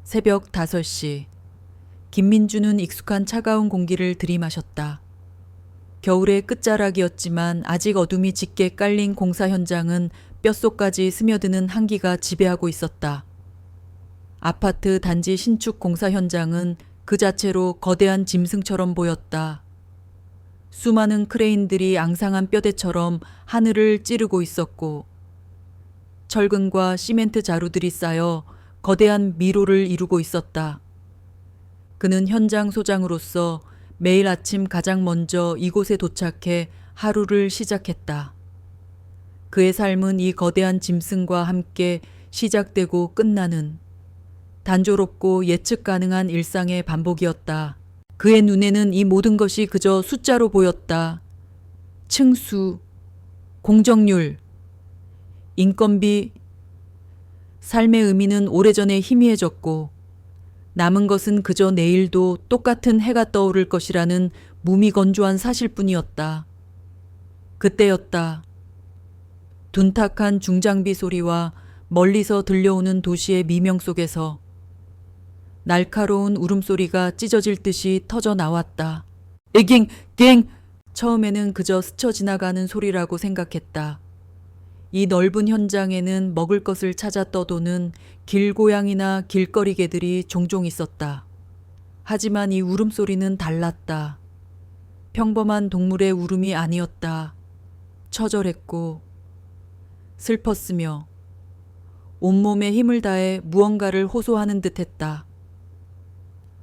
새벽 5시. 김민주는 익숙한 차가운 공기를 들이마셨다. 겨울의 끝자락이었지만 아직 어둠이 짙게 깔린 공사 현장은 뼛속까지 스며드는 한기가 지배하고 있었다. 아파트 단지 신축 공사 현장은 그 자체로 거대한 짐승처럼 보였다. 수많은 크레인들이 앙상한 뼈대처럼 하늘을 찌르고 있었고 철근과 시멘트 자루들이 쌓여 거대한 미로를 이루고 있었다. 그는 현장 소장으로서 매일 아침 가장 먼저 이곳에 도착해 하루를 시작했다. 그의 삶은 이 거대한 짐승과 함께 시작되고 끝나는 단조롭고 예측 가능한 일상의 반복이었다. 그의 눈에는 이 모든 것이 그저 숫자로 보였다. 층수, 공정률, 인건비. 삶의 의미는 오래전에 희미해졌고 남은 것은 그저 내일도 똑같은 해가 떠오를 것이라는 무미건조한 사실뿐이었다. 그때였다. 둔탁한 중장비 소리와 멀리서 들려오는 도시의 미명 속에서 날카로운 울음소리가 찢어질 듯이 터져 나왔다. 에깅! 갱! 처음에는 그저 스쳐 지나가는 소리라고 생각했다. 이 넓은 현장에는 먹을 것을 찾아 떠도는 길고양이나 길거리 개들이 종종 있었다. 하지만 이 울음소리는 달랐다. 평범한 동물의 울음이 아니었다. 처절했고 슬펐으며 온몸에 힘을 다해 무언가를 호소하는 듯했다.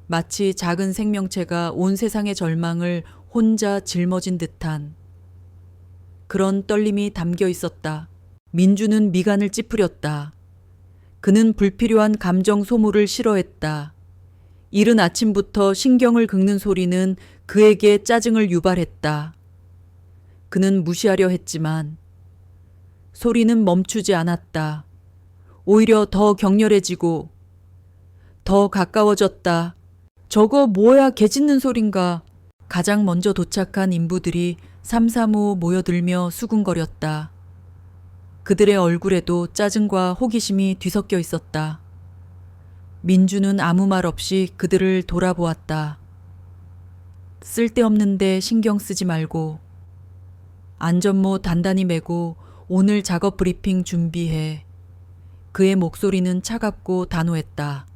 마치 작은 생명체가 온 세상의 절망을 혼자 짊어진 듯한 그런 떨림이 담겨 있었다. 민주는 미간을 찌푸렸다. 그는 불필요한 감정 소모를 싫어했다. 이른 아침부터 신경을 긁는 소리는 그에게 짜증을 유발했다. 그는 무시하려 했지만 소리는 멈추지 않았다. 오히려 더 격렬해지고 더 가까워졌다. 저거 뭐야, 개 짖는 소린가. 가장 먼저 도착한 인부들이 삼삼오오 모여들며 수군거렸다. 그들의 얼굴에도 짜증과 호기심이 뒤섞여 있었다. 민주는 아무 말 없이 그들을 돌아보았다. 쓸데없는데 신경 쓰지 말고 안전모 단단히 매고 오늘 작업 브리핑 준비해. 그의 목소리는 차갑고 단호했다.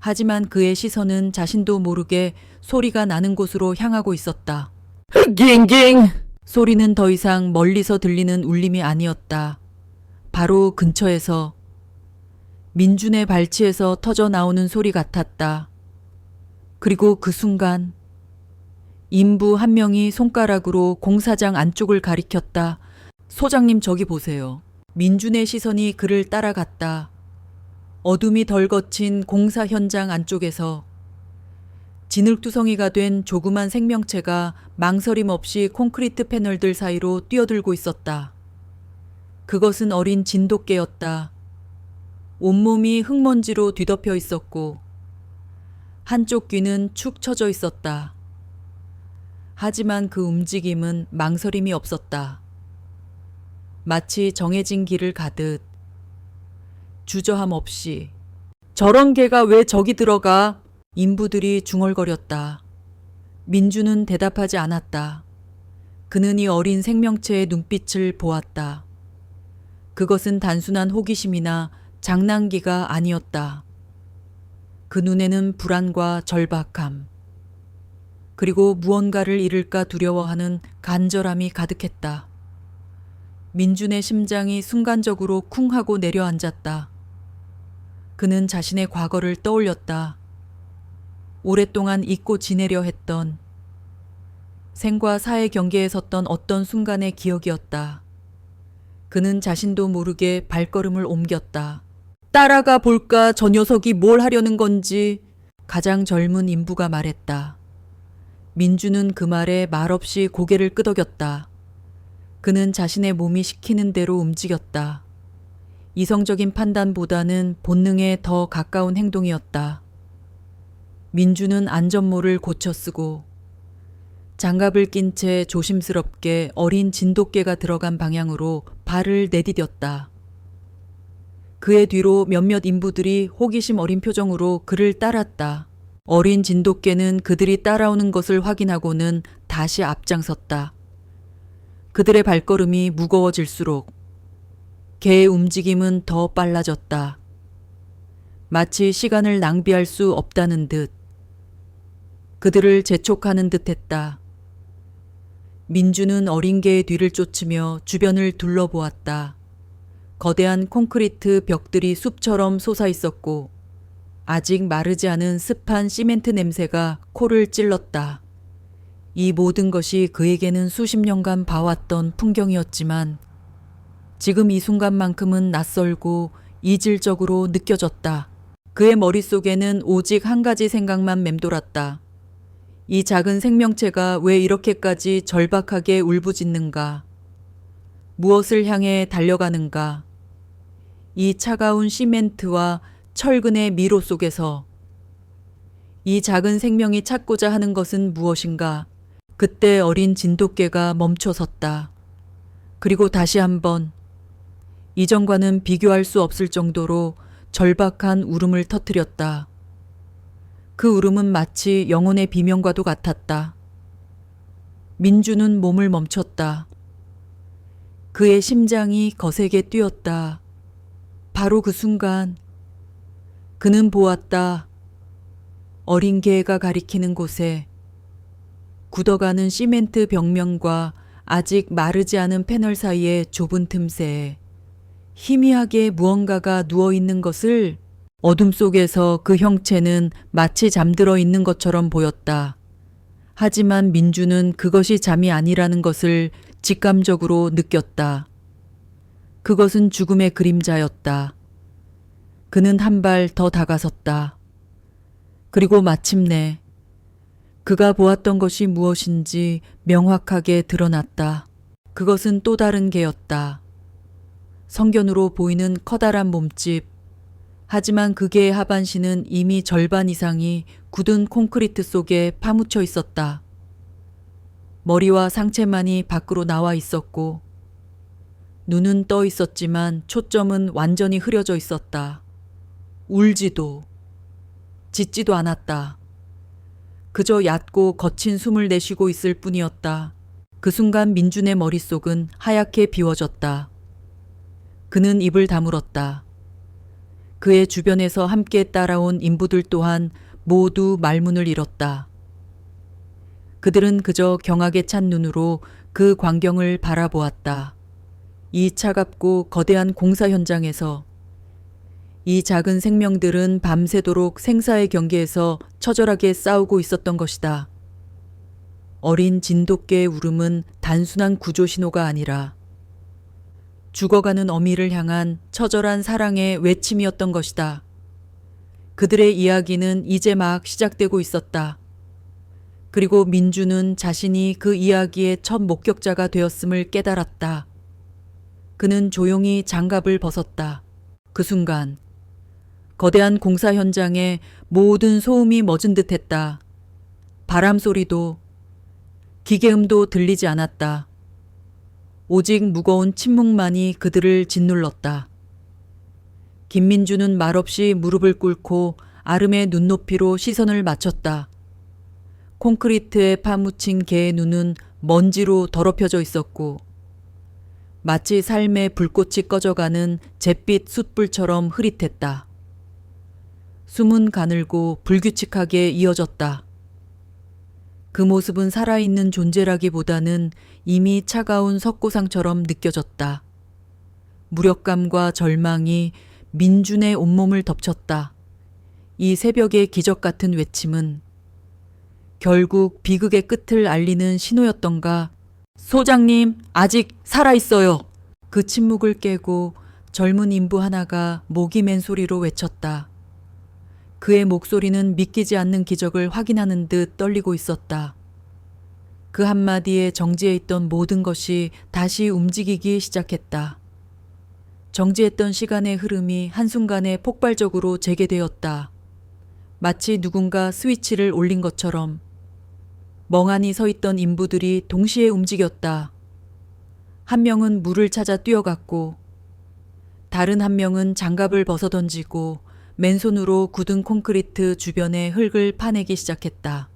하지만 그의 시선은 자신도 모르게 소리가 나는 곳으로 향하고 있었다. 깅깅! 소리는 더 이상 멀리서 들리는 울림이 아니었다. 바로 근처에서 민준의 발치에서 터져 나오는 소리 같았다. 그리고 그 순간 인부 한 명이 손가락으로 공사장 안쪽을 가리켰다. 소장님, 저기 보세요. 민준의 시선이 그를 따라갔다. 어둠이 덜 거친 공사 현장 안쪽에서 진흙투성이가 된 조그만 생명체가 망설임 없이 콘크리트 패널들 사이로 뛰어들고 있었다. 그것은 어린 진돗개였다. 온몸이 흙먼지로 뒤덮여 있었고 한쪽 귀는 축 처져 있었다. 하지만 그 움직임은 망설임이 없었다. 마치 정해진 길을 가듯 주저함 없이. 저런 개가 왜 저기 들어가? 인부들이 중얼거렸다. 민주는 대답하지 않았다. 그는 이 어린 생명체의 눈빛을 보았다. 그것은 단순한 호기심이나 장난기가 아니었다. 그 눈에는 불안과 절박함, 그리고 무언가를 잃을까 두려워하는 간절함이 가득했다. 민준의 심장이 순간적으로 쿵 하고 내려앉았다. 그는 자신의 과거를 떠올렸다. 오랫동안 잊고 지내려 했던 생과 사의 경계에 섰던 어떤 순간의 기억이었다. 그는 자신도 모르게 발걸음을 옮겼다. 따라가 볼까, 저 녀석이 뭘 하려는 건지. 가장 젊은 인부가 말했다. 민주는 그 말에 말없이 고개를 끄덕였다. 그는 자신의 몸이 시키는 대로 움직였다. 이성적인 판단보다는 본능에 더 가까운 행동이었다. 민주는 안전모를 고쳐 쓰고 장갑을 낀 채 조심스럽게 어린 진돗개가 들어간 방향으로 발을 내디뎠다. 그의 뒤로 몇몇 인부들이 호기심 어린 표정으로 그를 따랐다. 어린 진돗개는 그들이 따라오는 것을 확인하고는 다시 앞장섰다. 그들의 발걸음이 무거워질수록 개의 움직임은 더 빨라졌다. 마치 시간을 낭비할 수 없다는 듯 그들을 재촉하는 듯 했다. 민주는 어린 개의 뒤를 쫓으며 주변을 둘러보았다. 거대한 콘크리트 벽들이 숲처럼 솟아 있었고 아직 마르지 않은 습한 시멘트 냄새가 코를 찔렀다. 이 모든 것이 그에게는 수십 년간 봐왔던 풍경이었지만 지금 이 순간만큼은 낯설고 이질적으로 느껴졌다. 그의 머릿속에는 오직 한 가지 생각만 맴돌았다. 이 작은 생명체가 왜 이렇게까지 절박하게 울부짖는가? 무엇을 향해 달려가는가? 이 차가운 시멘트와 철근의 미로 속에서 이 작은 생명이 찾고자 하는 것은 무엇인가? 그때 어린 진돗개가 멈춰섰다. 그리고 다시 한번 이전과는 비교할 수 없을 정도로 절박한 울음을 터뜨렸다. 그 울음은 마치 영혼의 비명과도 같았다. 민주는 몸을 멈췄다. 그의 심장이 거세게 뛰었다. 바로 그 순간 그는 보았다. 어린 개가 가리키는 곳에 굳어가는 시멘트 벽면과 아직 마르지 않은 패널 사이의 좁은 틈새에 희미하게 무언가가 누워있는 것을 어둠 속에서 그 형체는 마치 잠들어 있는 것처럼 보였다. 하지만 민주는 그것이 잠이 아니라는 것을 직감적으로 느꼈다. 그것은 죽음의 그림자였다. 그는 한 발 더 다가섰다. 그리고 마침내 그가 보았던 것이 무엇인지 명확하게 드러났다. 그것은 또 다른 개였다. 성견으로 보이는 커다란 몸집. 하지만 그 개의 하반신은 이미 절반 이상이 굳은 콘크리트 속에 파묻혀 있었다. 머리와 상체만이 밖으로 나와 있었고 눈은 떠 있었지만 초점은 완전히 흐려져 있었다. 울지도 짖지도 않았다. 그저 얕고 거친 숨을 내쉬고 있을 뿐이었다. 그 순간 민준의 머릿속은 하얗게 비워졌다. 그는 입을 다물었다. 그의 주변에서 함께 따라온 인부들 또한 모두 말문을 잃었다. 그들은 그저 경악에 찬 눈으로 그 광경을 바라보았다. 이 차갑고 거대한 공사 현장에서 이 작은 생명들은 밤새도록 생사의 경계에서 처절하게 싸우고 있었던 것이다. 어린 진돗개의 울음은 단순한 구조 신호가 아니라 죽어가는 어미를 향한 처절한 사랑의 외침이었던 것이다. 그들의 이야기는 이제 막 시작되고 있었다. 그리고 민주는 자신이 그 이야기의 첫 목격자가 되었음을 깨달았다. 그는 조용히 장갑을 벗었다. 그 순간 거대한 공사 현장에 모든 소음이 멎은 듯했다. 바람 소리도 기계음도 들리지 않았다. 오직 무거운 침묵만이 그들을 짓눌렀다. 김민주는 말없이 무릎을 꿇고 아름의 눈높이로 시선을 맞췄다. 콘크리트에 파묻힌 개의 눈은 먼지로 더럽혀져 있었고 마치 삶의 불꽃이 꺼져가는 잿빛 숯불처럼 흐릿했다. 숨은 가늘고 불규칙하게 이어졌다. 그 모습은 살아있는 존재라기보다는 이미 차가운 석고상처럼 느껴졌다. 무력감과 절망이 민준의 온몸을 덮쳤다. 이 새벽의 기적 같은 외침은 결국 비극의 끝을 알리는 신호였던가. 소장님, 아직 살아있어요. 그 침묵을 깨고 젊은 인부 하나가 목이 맨 소리로 외쳤다. 그의 목소리는 믿기지 않는 기적을 확인하는 듯 떨리고 있었다. 그 한마디에 정지해 있던 모든 것이 다시 움직이기 시작했다. 정지했던 시간의 흐름이 한순간에 폭발적으로 재개되었다. 마치 누군가 스위치를 올린 것처럼 멍하니 서 있던 인부들이 동시에 움직였다. 한 명은 물을 찾아 뛰어갔고 다른 한 명은 장갑을 벗어던지고 맨손으로 굳은 콘크리트 주변의 흙을 파내기 시작했다.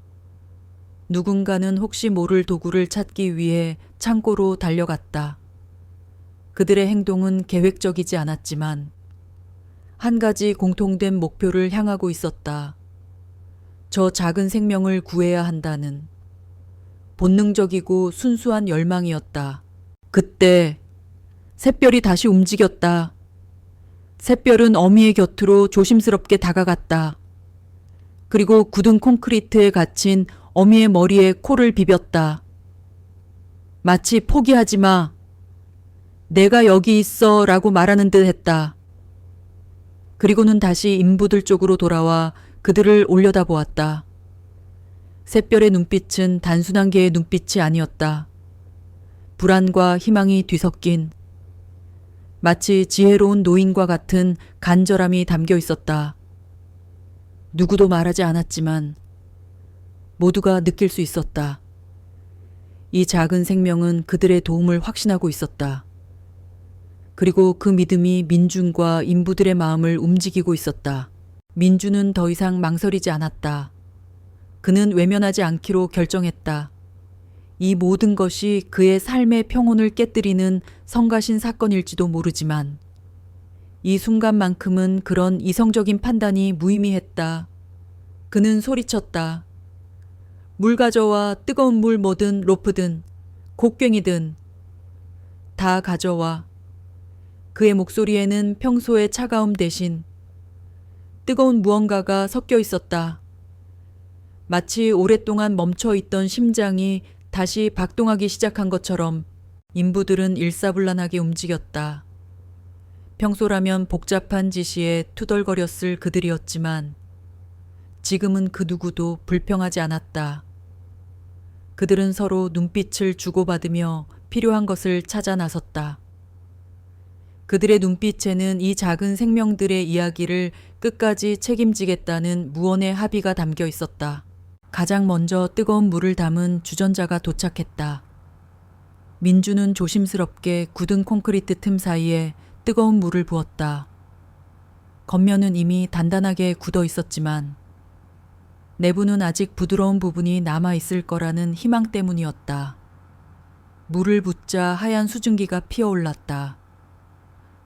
누군가는 혹시 모를 도구를 찾기 위해 창고로 달려갔다. 그들의 행동은 계획적이지 않았지만 한 가지 공통된 목표를 향하고 있었다. 저 작은 생명을 구해야 한다는 본능적이고 순수한 열망이었다. 그때 샛별이 다시 움직였다. 샛별은 어미의 곁으로 조심스럽게 다가갔다. 그리고 굳은 콘크리트에 갇힌 어미의 머리에 코를 비볐다. 마치 포기하지 마. 내가 여기 있어 라고 말하는 듯 했다. 그리고는 다시 인부들 쪽으로 돌아와 그들을 올려다보았다. 샛별의 눈빛은 단순한 개의 눈빛이 아니었다. 불안과 희망이 뒤섞인 마치 지혜로운 노인과 같은 간절함이 담겨 있었다. 누구도 말하지 않았지만 모두가 느낄 수 있었다. 이 작은 생명은 그들의 도움을 확신하고 있었다. 그리고 그 믿음이 민준과 인부들의 마음을 움직이고 있었다. 민준은 더 이상 망설이지 않았다. 그는 외면하지 않기로 결정했다. 이 모든 것이 그의 삶의 평온을 깨뜨리는 성가신 사건일지도 모르지만 이 순간만큼은 그런 이성적인 판단이 무의미했다. 그는 소리쳤다. 물 가져와. 뜨거운 물 뭐든 로프든 곡괭이든 다 가져와. 그의 목소리에는 평소의 차가움 대신 뜨거운 무언가가 섞여 있었다. 마치 오랫동안 멈춰 있던 심장이 다시 박동하기 시작한 것처럼 인부들은 일사불란하게 움직였다. 평소라면 복잡한 지시에 투덜거렸을 그들이었지만 지금은 그 누구도 불평하지 않았다. 그들은 서로 눈빛을 주고받으며 필요한 것을 찾아 나섰다. 그들의 눈빛에는 이 작은 생명들의 이야기를 끝까지 책임지겠다는 무언의 합의가 담겨 있었다. 가장 먼저 뜨거운 물을 담은 주전자가 도착했다. 민주는 조심스럽게 굳은 콘크리트 틈 사이에 뜨거운 물을 부었다. 겉면은 이미 단단하게 굳어 있었지만 내부는 아직 부드러운 부분이 남아 있을 거라는 희망 때문이었다. 물을 붓자 하얀 수증기가 피어올랐다.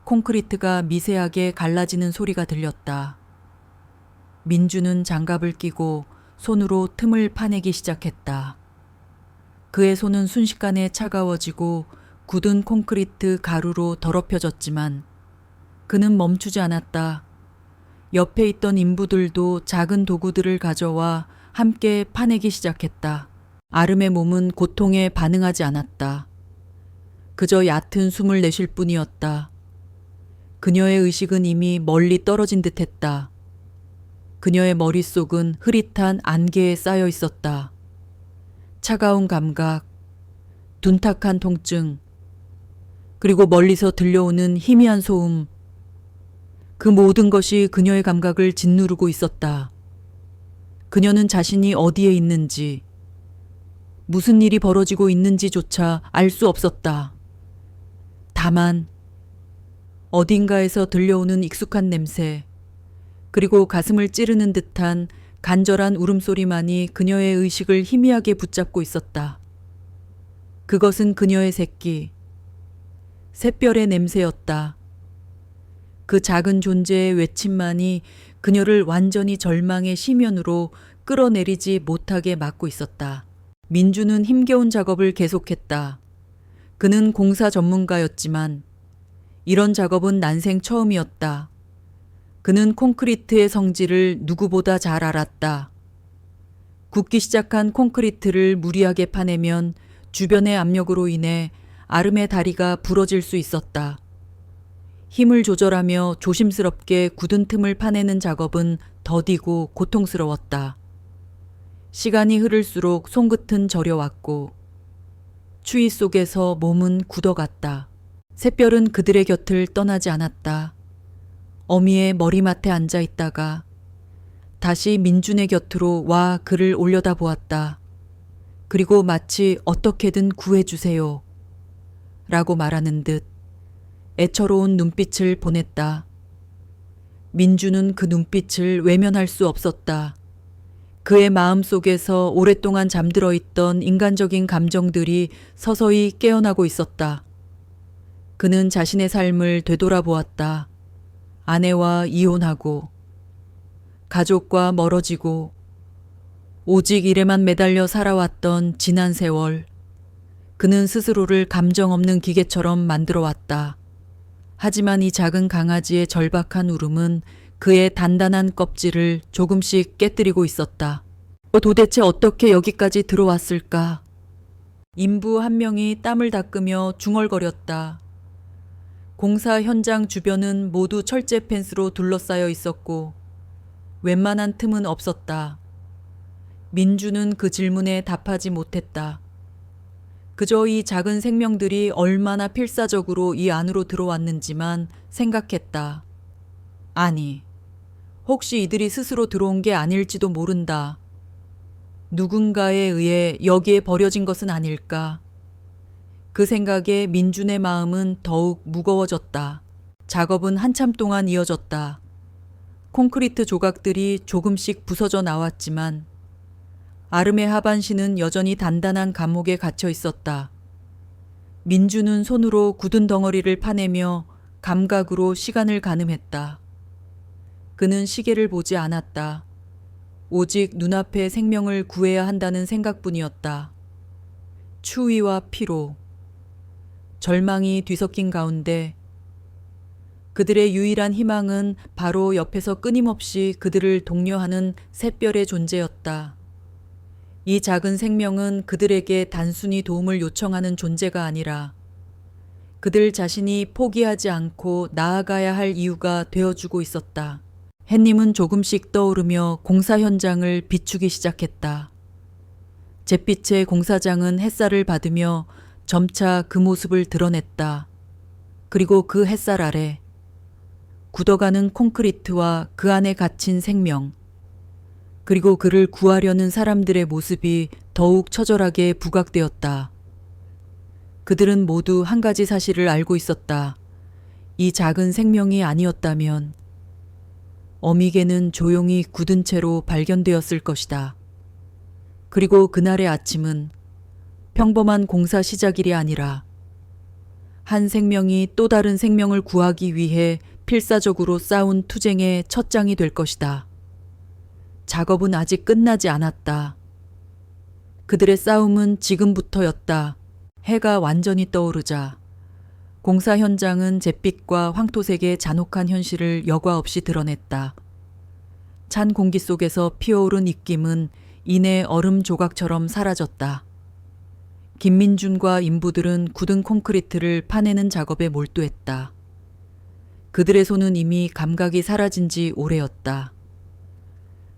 콘크리트가 미세하게 갈라지는 소리가 들렸다. 민주는 장갑을 끼고 손으로 틈을 파내기 시작했다. 그의 손은 순식간에 차가워지고 굳은 콘크리트 가루로 더럽혀졌지만 그는 멈추지 않았다. 옆에 있던 인부들도 작은 도구들을 가져와 함께 파내기 시작했다. 아름의 몸은 고통에 반응하지 않았다. 그저 얕은 숨을 내쉴 뿐이었다. 그녀의 의식은 이미 멀리 떨어진 듯했다. 그녀의 머릿속은 흐릿한 안개에 쌓여 있었다. 차가운 감각, 둔탁한 통증, 그리고 멀리서 들려오는 희미한 소음. 그 모든 것이 그녀의 감각을 짓누르고 있었다. 그녀는 자신이 어디에 있는지, 무슨 일이 벌어지고 있는지조차 알 수 없었다. 다만 어딘가에서 들려오는 익숙한 냄새, 그리고 가슴을 찌르는 듯한 간절한 울음소리만이 그녀의 의식을 희미하게 붙잡고 있었다. 그것은 그녀의 새끼, 샛별의 냄새였다. 그 작은 존재의 외침만이 그녀를 완전히 절망의 심연으로 끌어내리지 못하게 막고 있었다. 민주는 힘겨운 작업을 계속했다. 그는 공사 전문가였지만 이런 작업은 난생 처음이었다. 그는 콘크리트의 성질을 누구보다 잘 알았다. 굳기 시작한 콘크리트를 무리하게 파내면 주변의 압력으로 인해 아름의 다리가 부러질 수 있었다. 힘을 조절하며 조심스럽게 굳은 틈을 파내는 작업은 더디고 고통스러웠다. 시간이 흐를수록 손끝은 저려왔고 추위 속에서 몸은 굳어갔다. 샛별은 그들의 곁을 떠나지 않았다. 어미의 머리맡에 앉아 있다가 다시 민준의 곁으로 와 그를 올려다보았다. 그리고 마치 어떻게든 구해주세요 라고 말하는 듯 애처로운 눈빛을 보냈다. 민주는 그 눈빛을 외면할 수 없었다. 그의 마음 속에서 오랫동안 잠들어 있던 인간적인 감정들이 서서히 깨어나고 있었다. 그는 자신의 삶을 되돌아보았다. 아내와 이혼하고, 가족과 멀어지고, 오직 일에만 매달려 살아왔던 지난 세월. 그는 스스로를 감정 없는 기계처럼 만들어 왔다. 하지만 이 작은 강아지의 절박한 울음은 그의 단단한 껍질을 조금씩 깨뜨리고 있었다. 도대체 어떻게 여기까지 들어왔을까? 인부 한 명이 땀을 닦으며 중얼거렸다. 공사 현장 주변은 모두 철제 펜스로 둘러싸여 있었고 웬만한 틈은 없었다. 민주는 그 질문에 답하지 못했다. 그저 이 작은 생명들이 얼마나 필사적으로 이 안으로 들어왔는지만 생각했다. 아니, 혹시 이들이 스스로 들어온 게 아닐지도 모른다. 누군가에 의해 여기에 버려진 것은 아닐까. 그 생각에 민준의 마음은 더욱 무거워졌다. 작업은 한참 동안 이어졌다. 콘크리트 조각들이 조금씩 부서져 나왔지만 아름의 하반신은 여전히 단단한 감옥에 갇혀 있었다. 민주는 손으로 굳은 덩어리를 파내며 감각으로 시간을 가늠했다. 그는 시계를 보지 않았다. 오직 눈앞의 생명을 구해야 한다는 생각뿐이었다. 추위와 피로, 절망이 뒤섞인 가운데 그들의 유일한 희망은 바로 옆에서 끊임없이 그들을 독려하는 샛별의 존재였다. 이 작은 생명은 그들에게 단순히 도움을 요청하는 존재가 아니라 그들 자신이 포기하지 않고 나아가야 할 이유가 되어주고 있었다. 햇님은 조금씩 떠오르며 공사 현장을 비추기 시작했다. 잿빛의 공사장은 햇살을 받으며 점차 그 모습을 드러냈다. 그리고 그 햇살 아래 굳어가는 콘크리트와 그 안에 갇힌 생명, 그리고 그를 구하려는 사람들의 모습이 더욱 처절하게 부각되었다. 그들은 모두 한 가지 사실을 알고 있었다. 이 작은 생명이 아니었다면 어미개는 조용히 굳은 채로 발견되었을 것이다. 그리고 그날의 아침은 평범한 공사 시작일이 아니라 한 생명이 또 다른 생명을 구하기 위해 필사적으로 싸운 투쟁의 첫 장이 될 것이다. 작업은 아직 끝나지 않았다. 그들의 싸움은 지금부터였다. 해가 완전히 떠오르자 공사 현장은 잿빛과 황토색의 잔혹한 현실을 여과 없이 드러냈다. 찬 공기 속에서 피어오른 입김은 이내 얼음 조각처럼 사라졌다. 김민준과 인부들은 굳은 콘크리트를 파내는 작업에 몰두했다. 그들의 손은 이미 감각이 사라진 지 오래였다.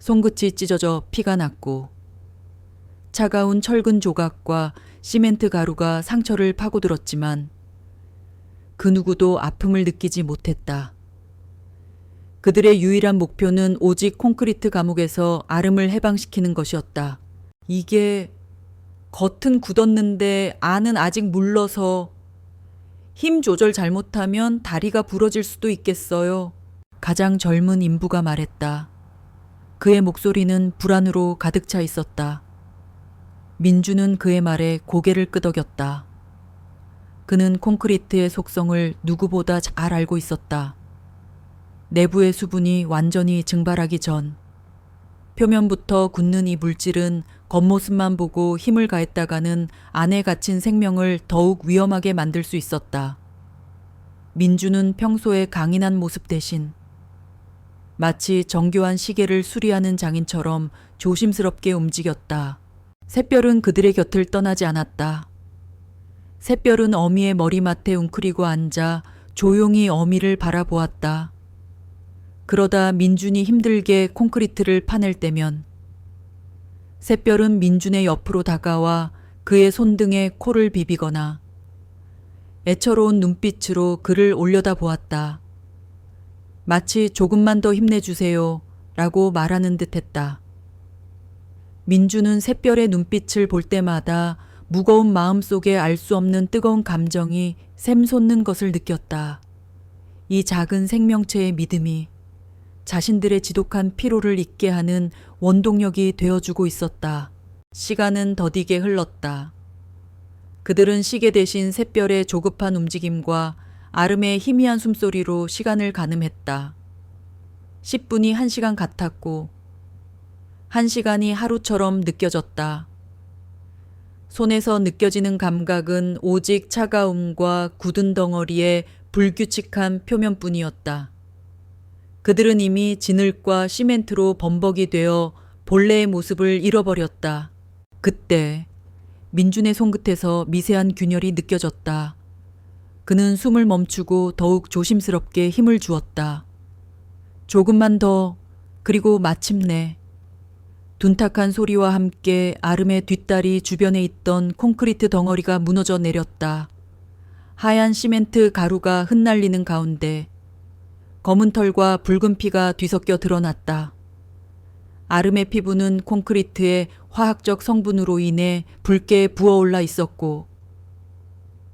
손끝이 찢어져 피가 났고 차가운 철근 조각과 시멘트 가루가 상처를 파고들었지만 그 누구도 아픔을 느끼지 못했다. 그들의 유일한 목표는 오직 콘크리트 감옥에서 아름을 해방시키는 것이었다. 이게 겉은 굳었는데 안은 아직 물러서 힘 조절 잘못하면 다리가 부러질 수도 있겠어요. 가장 젊은 인부가 말했다. 그의 목소리는 불안으로 가득 차 있었다. 민주는 그의 말에 고개를 끄덕였다. 그는 콘크리트의 속성을 누구보다 잘 알고 있었다. 내부의 수분이 완전히 증발하기 전 표면부터 굳는 이 물질은 겉모습만 보고 힘을 가했다가는 안에 갇힌 생명을 더욱 위험하게 만들 수 있었다. 민주는 평소의 강인한 모습 대신 마치 정교한 시계를 수리하는 장인처럼 조심스럽게 움직였다. 샛별은 그들의 곁을 떠나지 않았다. 샛별은 어미의 머리맡에 웅크리고 앉아 조용히 어미를 바라보았다. 그러다 민준이 힘들게 콘크리트를 파낼 때면 샛별은 민준의 옆으로 다가와 그의 손등에 코를 비비거나 애처로운 눈빛으로 그를 올려다 보았다. 마치 조금만 더 힘내주세요 라고 말하는 듯 했다. 민주는 샛별의 눈빛을 볼 때마다 무거운 마음 속에 알 수 없는 뜨거운 감정이 샘솟는 것을 느꼈다. 이 작은 생명체의 믿음이 자신들의 지독한 피로를 잊게 하는 원동력이 되어주고 있었다. 시간은 더디게 흘렀다. 그들은 시계 대신 샛별의 조급한 움직임과 아름의 희미한 숨소리로 시간을 가늠했다. 10분이 1시간 같았고 1시간이 하루처럼 느껴졌다. 손에서 느껴지는 감각은 오직 차가움과 굳은 덩어리의 불규칙한 표면뿐이었다. 그들은 이미 진흙과 시멘트로 범벅이 되어 본래의 모습을 잃어버렸다. 그때 민준의 손끝에서 미세한 균열이 느껴졌다. 그는 숨을 멈추고 더욱 조심스럽게 힘을 주었다. 조금만 더, 그리고 마침내 둔탁한 소리와 함께 아름의 뒷다리 주변에 있던 콘크리트 덩어리가 무너져 내렸다. 하얀 시멘트 가루가 흩날리는 가운데 검은 털과 붉은 피가 뒤섞여 드러났다. 아름의 피부는 콘크리트의 화학적 성분으로 인해 붉게 부어올라 있었고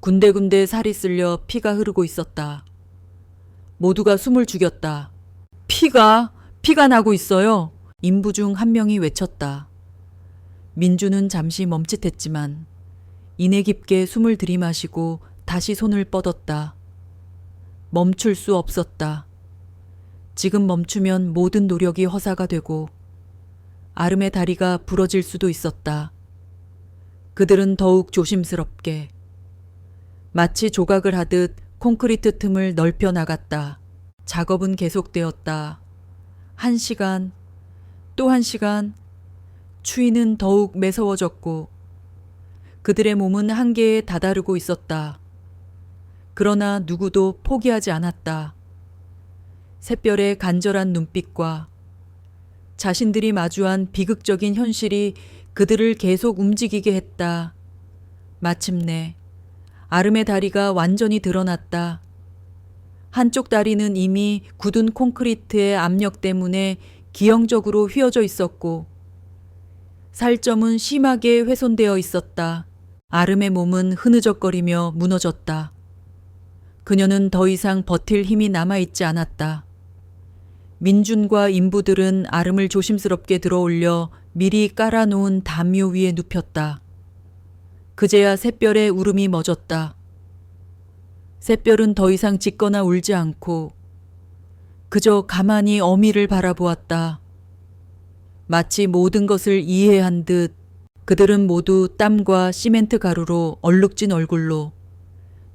군데군데 살이 쓸려 피가 흐르고 있었다. 모두가 숨을 죽였다. 피가 나고 있어요. 인부 중 한 명이 외쳤다. 민주는 잠시 멈칫했지만 이내 깊게 숨을 들이마시고 다시 손을 뻗었다. 멈출 수 없었다. 지금 멈추면 모든 노력이 허사가 되고 아름의 다리가 부러질 수도 있었다. 그들은 더욱 조심스럽게 마치 조각을 하듯 콘크리트 틈을 넓혀 나갔다. 작업은 계속되었다. 1시간, 또 1시간, 추위는 더욱 매서워졌고 그들의 몸은 한계에 다다르고 있었다. 그러나 누구도 포기하지 않았다. 샛별의 간절한 눈빛과 자신들이 마주한 비극적인 현실이 그들을 계속 움직이게 했다. 마침내 아름의 다리가 완전히 드러났다. 한쪽 다리는 이미 굳은 콘크리트의 압력 때문에 기형적으로 휘어져 있었고 살점은 심하게 훼손되어 있었다. 아름의 몸은 흐느적거리며 무너졌다. 그녀는 더 이상 버틸 힘이 남아있지 않았다. 민준과 인부들은 아름을 조심스럽게 들어올려 미리 깔아놓은 담요 위에 눕혔다. 그제야 샛별의 울음이 멎었다. 샛별은 더 이상 짖거나 울지 않고 그저 가만히 어미를 바라보았다. 마치 모든 것을 이해한 듯 그들은 모두 땀과 시멘트 가루로 얼룩진 얼굴로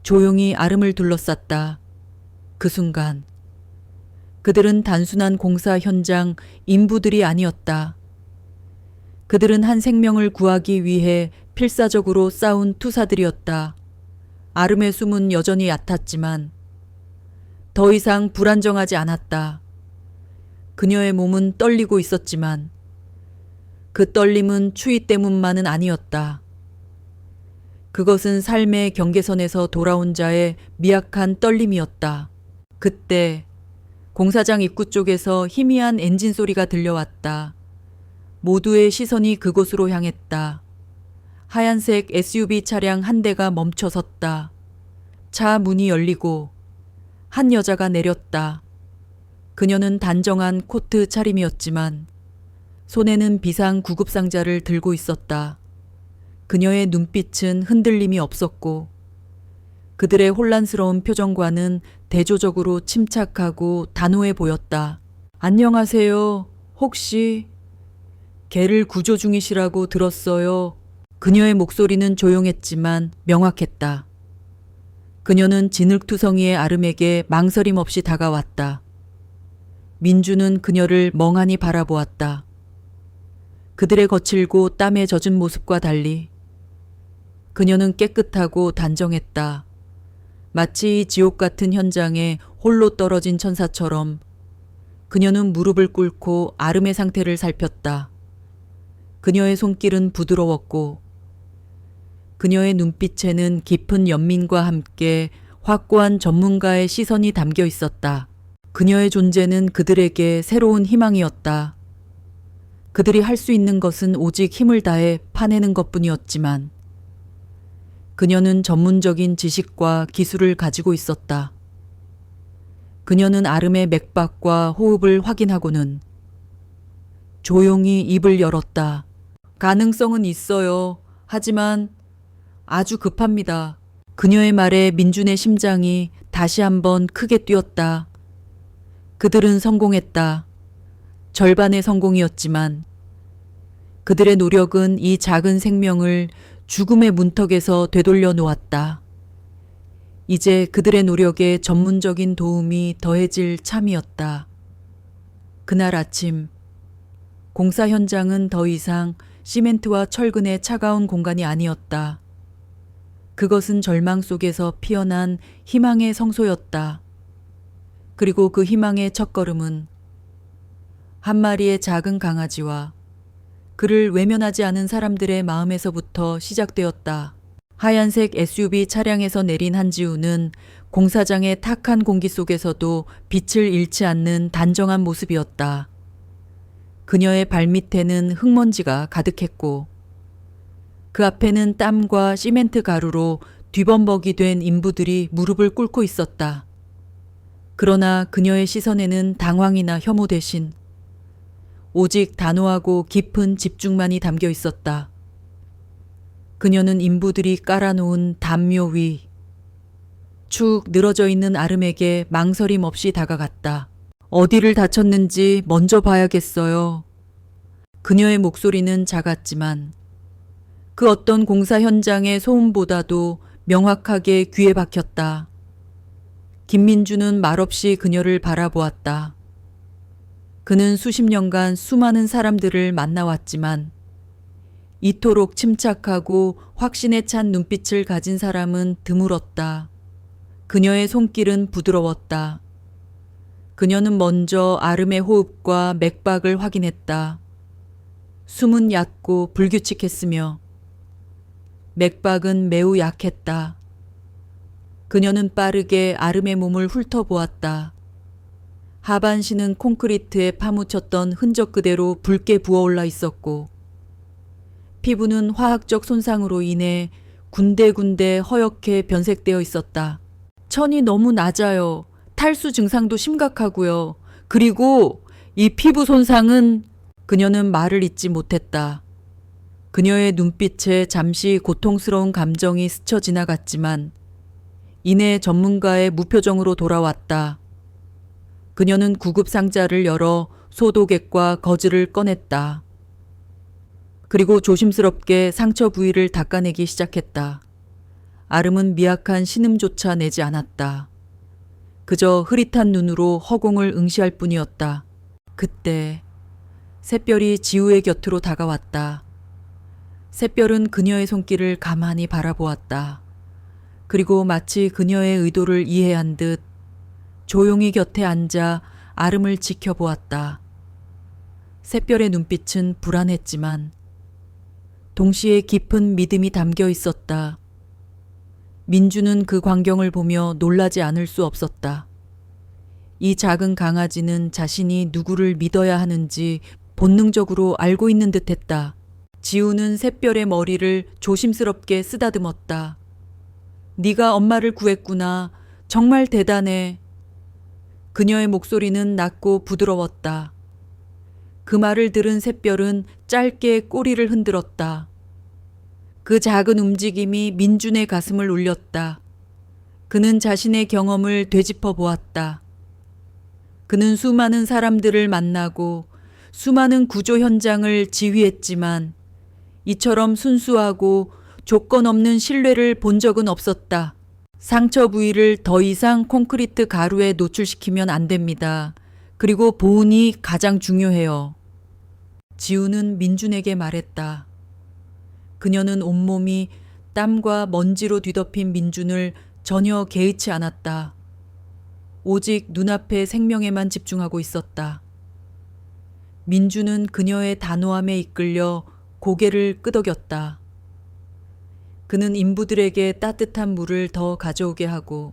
조용히 아름을 둘러쌌다. 그 순간 그들은 단순한 공사 현장 인부들이 아니었다. 그들은 한 생명을 구하기 위해 필사적으로 싸운 투사들이었다. 아름의 숨은 여전히 얕았지만 더 이상 불안정하지 않았다. 그녀의 몸은 떨리고 있었지만 그 떨림은 추위 때문만은 아니었다. 그것은 삶의 경계선에서 돌아온 자의 미약한 떨림이었다. 그때 공사장 입구 쪽에서 희미한 엔진 소리가 들려왔다. 모두의 시선이 그곳으로 향했다. 하얀색 SUV 차량 한 대가 멈춰 섰다. 차 문이 열리고 한 여자가 내렸다. 그녀는 단정한 코트 차림이었지만 손에는 비상 구급상자를 들고 있었다. 그녀의 눈빛은 흔들림이 없었고 그들의 혼란스러운 표정과는 대조적으로 침착하고 단호해 보였다. 안녕하세요. 혹시 개를 구조 중이시라고 들었어요. 그녀의 목소리는 조용했지만 명확했다. 그녀는 진흙투성이의 아름에게 망설임 없이 다가왔다. 민주는 그녀를 멍하니 바라보았다. 그들의 거칠고 땀에 젖은 모습과 달리 그녀는 깨끗하고 단정했다. 마치 지옥 같은 현장에 홀로 떨어진 천사처럼 그녀는 무릎을 꿇고 아름의 상태를 살폈다. 그녀의 손길은 부드러웠고 그녀의 눈빛에는 깊은 연민과 함께 확고한 전문가의 시선이 담겨 있었다. 그녀의 존재는 그들에게 새로운 희망이었다. 그들이 할 수 있는 것은 오직 힘을 다해 파내는 것뿐이었지만 그녀는 전문적인 지식과 기술을 가지고 있었다. 그녀는 아름의 맥박과 호흡을 확인하고는 조용히 입을 열었다. 가능성은 있어요. 하지만 아주 급합니다. 그녀의 말에 민준의 심장이 다시 한번 크게 뛰었다. 그들은 성공했다. 절반의 성공이었지만 그들의 노력은 이 작은 생명을 죽음의 문턱에서 되돌려 놓았다. 이제 그들의 노력에 전문적인 도움이 더해질 참이었다. 그날 아침, 공사 현장은 더 이상 시멘트와 철근의 차가운 공간이 아니었다. 그것은 절망 속에서 피어난 희망의 성소였다. 그리고 그 희망의 첫걸음은 한 마리의 작은 강아지와 그를 외면하지 않은 사람들의 마음에서부터 시작되었다. 하얀색 SUV 차량에서 내린 한지우는 공사장의 탁한 공기 속에서도 빛을 잃지 않는 단정한 모습이었다. 그녀의 발밑에는 흙먼지가 가득했고 그 앞에는 땀과 시멘트 가루로 뒤범벅이 된 인부들이 무릎을 꿇고 있었다. 그러나 그녀의 시선에는 당황이나 혐오 대신 오직 단호하고 깊은 집중만이 담겨 있었다. 그녀는 인부들이 깔아놓은 담요 위 축 늘어져 있는 아름에게 망설임 없이 다가갔다. 어디를 다쳤는지 먼저 봐야겠어요. 그녀의 목소리는 작았지만 그 어떤 공사 현장의 소음보다도 명확하게 귀에 박혔다. 김민주는 말없이 그녀를 바라보았다. 그는 수십 년간 수많은 사람들을 만나왔지만 이토록 침착하고 확신에 찬 눈빛을 가진 사람은 드물었다. 그녀의 손길은 부드러웠다. 그녀는 먼저 아름의 호흡과 맥박을 확인했다. 숨은 얕고 불규칙했으며 맥박은 매우 약했다. 그녀는 빠르게 아름의 몸을 훑어보았다. 하반신은 콘크리트에 파묻혔던 흔적 그대로 붉게 부어올라 있었고 피부는 화학적 손상으로 인해 군데군데 허옇게 변색되어 있었다. 천이 너무 낮아요. 탈수 증상도 심각하고요. 그리고 이 피부 손상은 그녀는 말을 잇지 못했다. 그녀의 눈빛에 잠시 고통스러운 감정이 스쳐 지나갔지만 이내 전문가의 무표정으로 돌아왔다. 그녀는 구급 상자를 열어 소독액과 거즈를 꺼냈다. 그리고 조심스럽게 상처 부위를 닦아내기 시작했다. 아름은 미약한 신음조차 내지 않았다. 그저 흐릿한 눈으로 허공을 응시할 뿐이었다. 그때 샛별이 지우의 곁으로 다가왔다. 샛별은 그녀의 손길을 가만히 바라보았다. 그리고 마치 그녀의 의도를 이해한 듯 조용히 곁에 앉아 아름을 지켜보았다. 샛별의 눈빛은 불안했지만 동시에 깊은 믿음이 담겨 있었다. 민주는 그 광경을 보며 놀라지 않을 수 없었다. 이 작은 강아지는 자신이 누구를 믿어야 하는지 본능적으로 알고 있는 듯했다. 지우는 샛별의 머리를 조심스럽게 쓰다듬었다. 네가 엄마를 구했구나. 정말 대단해. 그녀의 목소리는 낮고 부드러웠다. 그 말을 들은 샛별은 짧게 꼬리를 흔들었다. 그 작은 움직임이 민준의 가슴을 울렸다. 그는 자신의 경험을 되짚어 보았다. 그는 수많은 사람들을 만나고 수많은 구조 현장을 지휘했지만 이처럼 순수하고 조건 없는 신뢰를 본 적은 없었다. 상처 부위를 더 이상 콘크리트 가루에 노출시키면 안 됩니다. 그리고 보온이 가장 중요해요. 지우는 민준에게 말했다. 그녀는 온몸이 땀과 먼지로 뒤덮인 민준을 전혀 개의치 않았다. 오직 눈앞의 생명에만 집중하고 있었다. 민준은 그녀의 단호함에 이끌려 고개를 끄덕였다. 그는 인부들에게 따뜻한 물을 더 가져오게 하고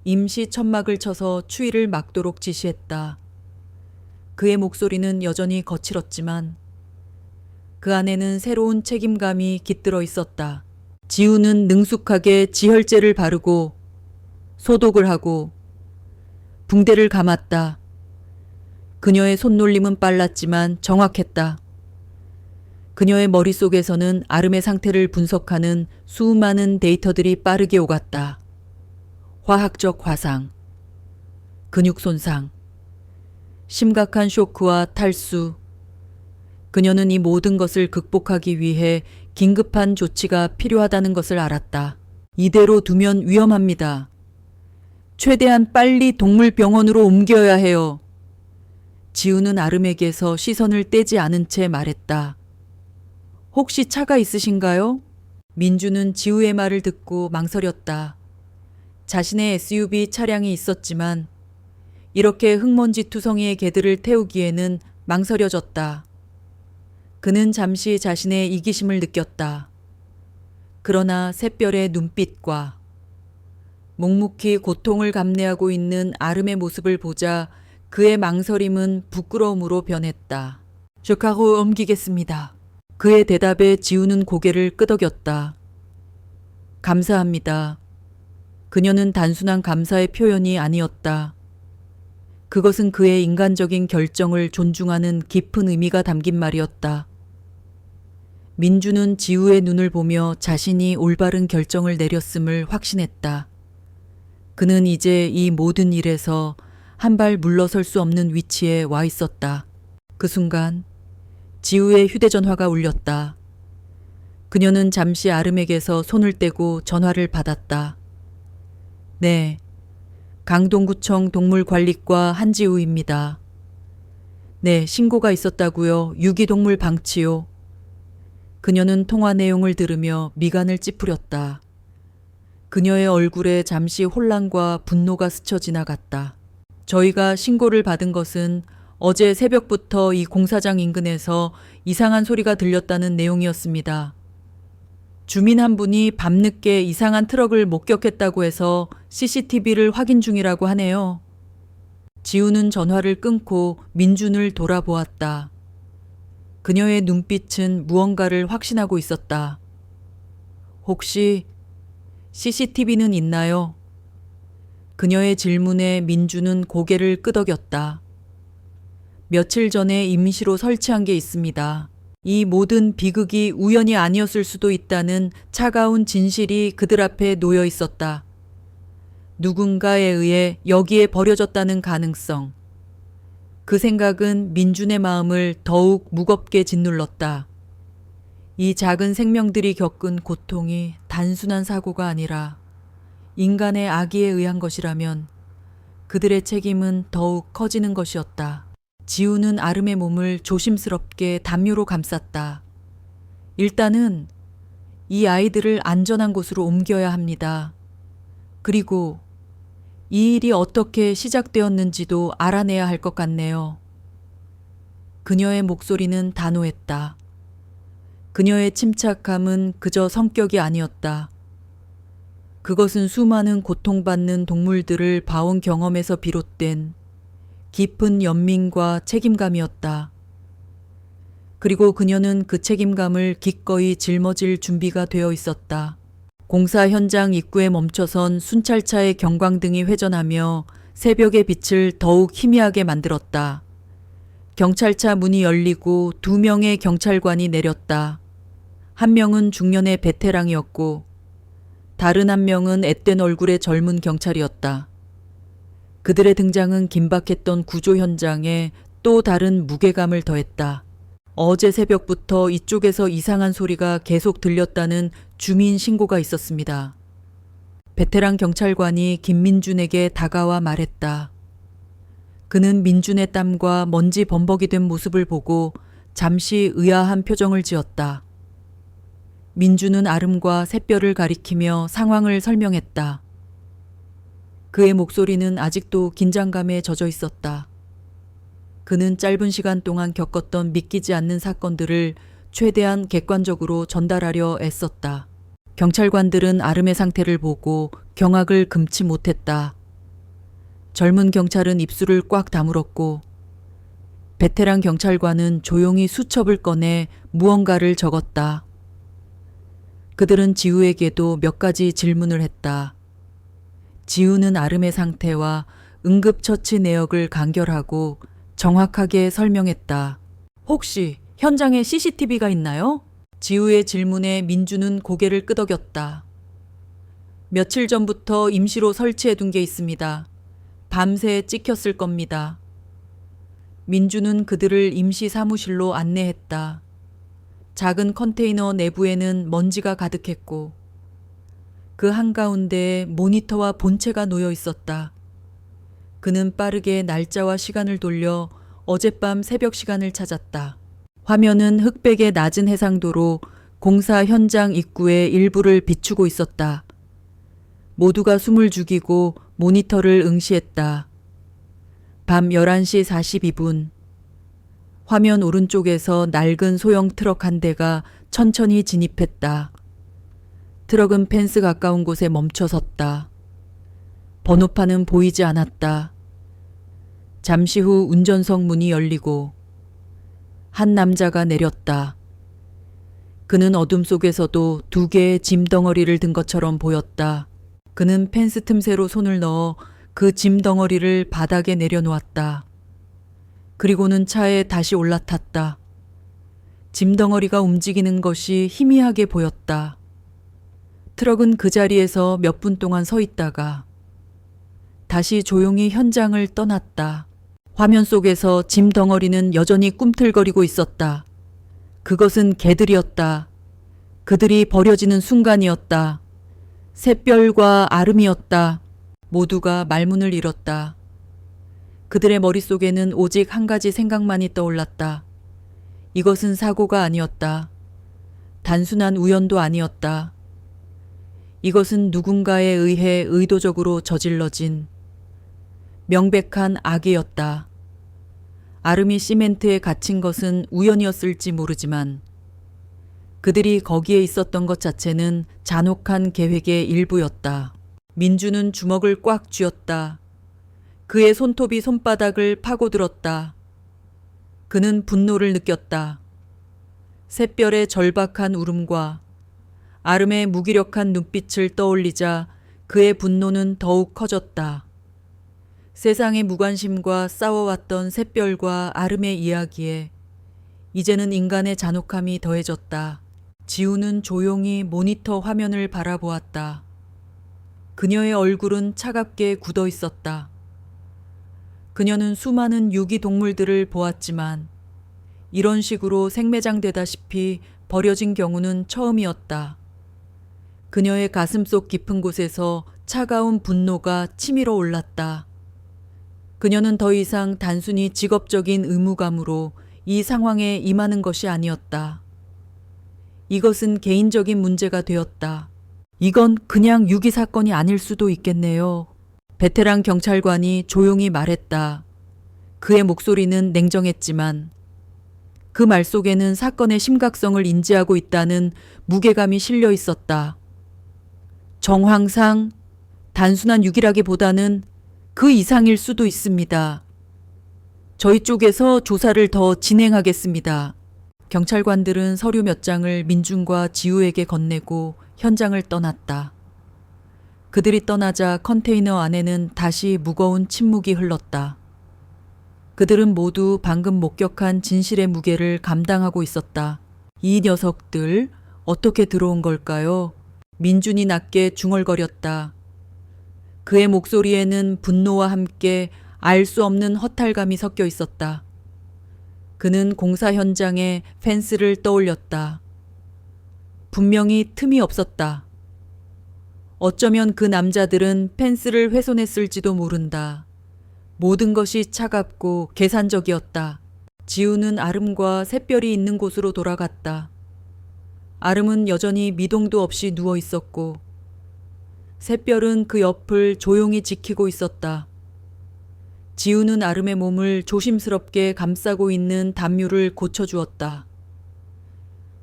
임시 천막을 쳐서 추위를 막도록 지시했다. 그의 목소리는 여전히 거칠었지만 그 안에는 새로운 책임감이 깃들어 있었다. 지우는 능숙하게 지혈제를 바르고 소독을 하고 붕대를 감았다. 그녀의 손놀림은 빨랐지만 정확했다. 그녀의 머릿속에서는 아름의 상태를 분석하는 수많은 데이터들이 빠르게 오갔다. 화학적 화상, 근육 손상, 심각한 쇼크와 탈수. 그녀는 이 모든 것을 극복하기 위해 긴급한 조치가 필요하다는 것을 알았다. 이대로 두면 위험합니다. 최대한 빨리 동물병원으로 옮겨야 해요. 지우는 아름에게서 시선을 떼지 않은 채 말했다. 혹시 차가 있으신가요? 민주는 지우의 말을 듣고 망설였다. 자신의 SUV 차량이 있었지만 이렇게 흙먼지 투성이의 개들을 태우기에는 망설여졌다. 그는 잠시 자신의 이기심을 느꼈다. 그러나 샛별의 눈빛과 묵묵히 고통을 감내하고 있는 아름의 모습을 보자 그의 망설임은 부끄러움으로 변했다. 슈카고 옮기겠습니다. 그의 대답에 지우는 고개를 끄덕였다. 감사합니다. 그녀는 단순한 감사의 표현이 아니었다. 그것은 그의 인간적인 결정을 존중하는 깊은 의미가 담긴 말이었다. 민주는 지우의 눈을 보며 자신이 올바른 결정을 내렸음을 확신했다. 그는 이제 이 모든 일에서 한 발 물러설 수 없는 위치에 와 있었다. 그 순간 지우의 휴대전화가 울렸다. 그녀는 잠시 아름에게서 손을 떼고 전화를 받았다. 네, 강동구청 동물관리과 한지우입니다. 네, 신고가 있었다고요. 유기동물 방치요. 그녀는 통화 내용을 들으며 미간을 찌푸렸다. 그녀의 얼굴에 잠시 혼란과 분노가 스쳐 지나갔다. 저희가 신고를 받은 것은 어제 새벽부터 이 공사장 인근에서 이상한 소리가 들렸다는 내용이었습니다. 주민 한 분이 밤늦게 이상한 트럭을 목격했다고 해서 CCTV를 확인 중이라고 하네요. 지우는 전화를 끊고 민준을 돌아보았다. 그녀의 눈빛은 무언가를 확신하고 있었다. 혹시 CCTV는 있나요? 그녀의 질문에 민주는 고개를 끄덕였다. 며칠 전에 임시로 설치한 게 있습니다. 이 모든 비극이 우연이 아니었을 수도 있다는 차가운 진실이 그들 앞에 놓여 있었다. 누군가에 의해 여기에 버려졌다는 가능성. 그 생각은 민준의 마음을 더욱 무겁게 짓눌렀다. 이 작은 생명들이 겪은 고통이 단순한 사고가 아니라 인간의 악의에 의한 것이라면 그들의 책임은 더욱 커지는 것이었다. 지우는 아름의 몸을 조심스럽게 담요로 감쌌다. 일단은 이 아이들을 안전한 곳으로 옮겨야 합니다. 그리고 이 일이 어떻게 시작되었는지도 알아내야 할 것 같네요. 그녀의 목소리는 단호했다. 그녀의 침착함은 그저 성격이 아니었다. 그것은 수많은 고통받는 동물들을 봐온 경험에서 비롯된 깊은 연민과 책임감이었다. 그리고 그녀는 그 책임감을 기꺼이 짊어질 준비가 되어 있었다. 공사 현장 입구에 멈춰선 순찰차의 경광등이 회전하며 새벽의 빛을 더욱 희미하게 만들었다. 경찰차 문이 열리고 2명의 경찰관이 내렸다. 한 명은 중년의 베테랑이었고 다른 한 명은 앳된 얼굴의 젊은 경찰이었다. 그들의 등장은 긴박했던 구조 현장에 또 다른 무게감을 더했다. 어제 새벽부터 이쪽에서 이상한 소리가 계속 들렸다는 주민 신고가 있었습니다. 베테랑 경찰관이 김민준에게 다가와 말했다. 그는 민준의 땀과 먼지 범벅이 된 모습을 보고 잠시 의아한 표정을 지었다. 민준은 아름과 샛별을 가리키며 상황을 설명했다. 그의 목소리는 아직도 긴장감에 젖어 있었다. 그는 짧은 시간 동안 겪었던 믿기지 않는 사건들을 최대한 객관적으로 전달하려 애썼다. 경찰관들은 아름의 상태를 보고 경악을 금치 못했다. 젊은 경찰은 입술을 꽉 다물었고 베테랑 경찰관은 조용히 수첩을 꺼내 무언가를 적었다. 그들은 지우에게도 몇 가지 질문을 했다. 지우는 아름의 상태와 응급처치 내역을 간결하고 정확하게 설명했다. 혹시 현장에 CCTV가 있나요? 지우의 질문에 민주는 고개를 끄덕였다. 며칠 전부터 임시로 설치해 둔 게 있습니다. 밤새 찍혔을 겁니다. 민주는 그들을 임시 사무실로 안내했다. 작은 컨테이너 내부에는 먼지가 가득했고 그 한가운데에 모니터와 본체가 놓여 있었다. 그는 빠르게 날짜와 시간을 돌려 어젯밤 새벽 시간을 찾았다. 화면은 흑백의 낮은 해상도로 공사 현장 입구의 일부를 비추고 있었다. 모두가 숨을 죽이고 모니터를 응시했다. 밤 11시 42분. 화면 오른쪽에서 낡은 소형 트럭 한 대가 천천히 진입했다. 트럭은 펜스 가까운 곳에 멈춰 섰다. 번호판은 보이지 않았다. 잠시 후 운전석 문이 열리고 한 남자가 내렸다. 그는 어둠 속에서도 두 개의 짐 덩어리를 든 것처럼 보였다. 그는 펜스 틈새로 손을 넣어 그 짐 덩어리를 바닥에 내려놓았다. 그리고는 차에 다시 올라탔다. 짐 덩어리가 움직이는 것이 희미하게 보였다. 트럭은 그 자리에서 몇 분 동안 서 있다가 다시 조용히 현장을 떠났다. 화면 속에서 짐 덩어리는 여전히 꿈틀거리고 있었다. 그것은 개들이었다. 그들이 버려지는 순간이었다. 샛별과 아름이었다. 모두가 말문을 잃었다. 그들의 머릿속에는 오직 한 가지 생각만이 떠올랐다. 이것은 사고가 아니었다. 단순한 우연도 아니었다. 이것은 누군가에 의해 의도적으로 저질러진 명백한 악이었다. 아름이 시멘트에 갇힌 것은 우연이었을지 모르지만 그들이 거기에 있었던 것 자체는 잔혹한 계획의 일부였다. 민주는 주먹을 꽉 쥐었다. 그의 손톱이 손바닥을 파고들었다. 그는 분노를 느꼈다. 샛별의 절박한 울음과 아름의 무기력한 눈빛을 떠올리자 그의 분노는 더욱 커졌다. 세상의 무관심과 싸워왔던 샛별과 아름의 이야기에 이제는 인간의 잔혹함이 더해졌다. 지우는 조용히 모니터 화면을 바라보았다. 그녀의 얼굴은 차갑게 굳어 있었다. 그녀는 수많은 유기동물들을 보았지만 이런 식으로 생매장되다시피 버려진 경우는 처음이었다. 그녀의 가슴속 깊은 곳에서 차가운 분노가 치밀어 올랐다. 그녀는 더 이상 단순히 직업적인 의무감으로 이 상황에 임하는 것이 아니었다. 이것은 개인적인 문제가 되었다. 이건 그냥 유기 사건이 아닐 수도 있겠네요. 베테랑 경찰관이 조용히 말했다. 그의 목소리는 냉정했지만 그 말 속에는 사건의 심각성을 인지하고 있다는 무게감이 실려 있었다. 정황상 단순한 유기라기보다는 그 이상일 수도 있습니다. 저희 쪽에서 조사를 더 진행하겠습니다. 경찰관들은 서류 몇 장을 민준과 지우에게 건네고 현장을 떠났다. 그들이 떠나자 컨테이너 안에는 다시 무거운 침묵이 흘렀다. 그들은 모두 방금 목격한 진실의 무게를 감당하고 있었다. 이 녀석들 어떻게 들어온 걸까요? 민준이 낮게 중얼거렸다. 그의 목소리에는 분노와 함께 알 수 없는 허탈감이 섞여 있었다. 그는 공사 현장에 펜스를 떠올렸다. 분명히 틈이 없었다. 어쩌면 그 남자들은 펜스를 훼손했을지도 모른다. 모든 것이 차갑고 계산적이었다. 지우는 아름과 샛별이 있는 곳으로 돌아갔다. 아름은 여전히 미동도 없이 누워 있었고 샛별은 그 옆을 조용히 지키고 있었다. 지우는 아름의 몸을 조심스럽게 감싸고 있는 담요를 고쳐주었다.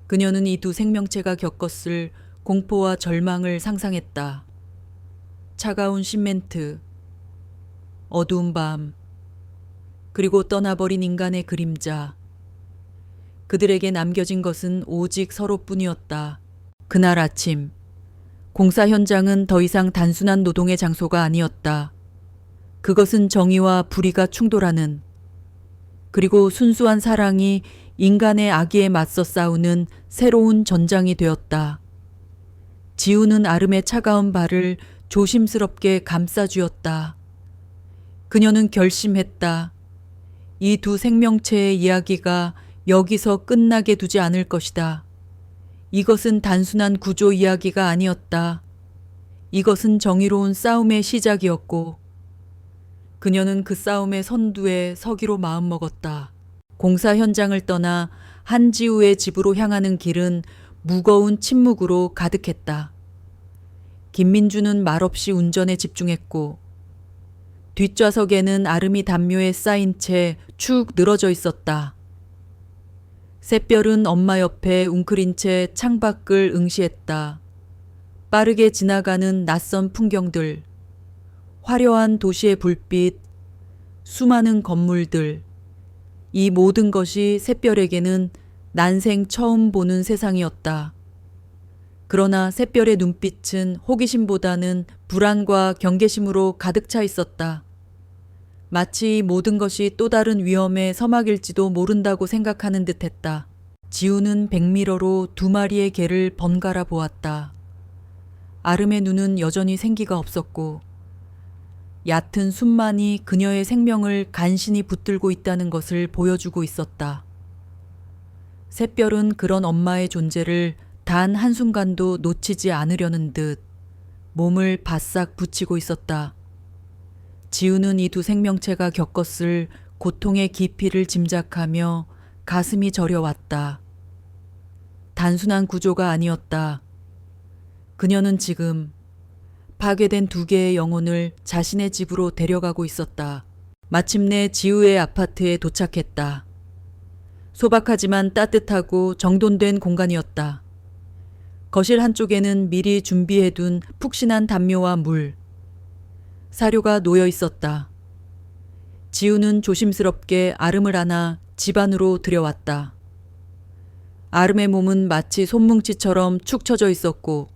그녀는 이 두 생명체가 겪었을 공포와 절망을 상상했다. 차가운 시멘트, 어두운 밤, 그리고 떠나버린 인간의 그림자. 그들에게 남겨진 것은 오직 서로뿐이었다. 그날 아침, 공사 현장은 더 이상 단순한 노동의 장소가 아니었다. 그것은 정의와 불의가 충돌하는, 그리고 순수한 사랑이 인간의 악의에 맞서 싸우는 새로운 전장이 되었다. 지우는 아름의 차가운 발을 조심스럽게 감싸주었다. 그녀는 결심했다. 이 두 생명체의 이야기가 여기서 끝나게 두지 않을 것이다. 이것은 단순한 구조 이야기가 아니었다. 이것은 정의로운 싸움의 시작이었고, 그녀는 그 싸움의 선두에 서기로 마음먹었다. 공사 현장을 떠나 한지우의 집으로 향하는 길은 무거운 침묵으로 가득했다. 김민주는 말없이 운전에 집중했고, 뒷좌석에는 아름이 담요에 쌓인 채 축 늘어져 있었다. 샛별은 엄마 옆에 웅크린 채 창밖을 응시했다. 빠르게 지나가는 낯선 풍경들, 화려한 도시의 불빛, 수많은 건물들, 이 모든 것이 샛별에게는 난생 처음 보는 세상이었다. 그러나 샛별의 눈빛은 호기심보다는 불안과 경계심으로 가득 차 있었다. 마치 이 모든 것이 또 다른 위험의 서막일지도 모른다고 생각하는 듯했다. 지우는 백미러로 두 마리의 개를 번갈아 보았다. 아름의 눈은 여전히 생기가 없었고, 얕은 숨만이 그녀의 생명을 간신히 붙들고 있다는 것을 보여주고 있었다. 샛별은 그런 엄마의 존재를 단 한순간도 놓치지 않으려는 듯 몸을 바싹 붙이고 있었다. 지우는 이 두 생명체가 겪었을 고통의 깊이를 짐작하며 가슴이 저려왔다. 단순한 구조가 아니었다. 그녀는 지금 파괴된 두 개의 영혼을 자신의 집으로 데려가고 있었다. 마침내 지우의 아파트에 도착했다. 소박하지만 따뜻하고 정돈된 공간이었다. 거실 한쪽에는 미리 준비해둔 푹신한 담요와 물, 사료가 놓여 있었다. 지우는 조심스럽게 아름을 안아 집 안으로 들여왔다. 아름의 몸은 마치 손뭉치처럼 축 처져 있었고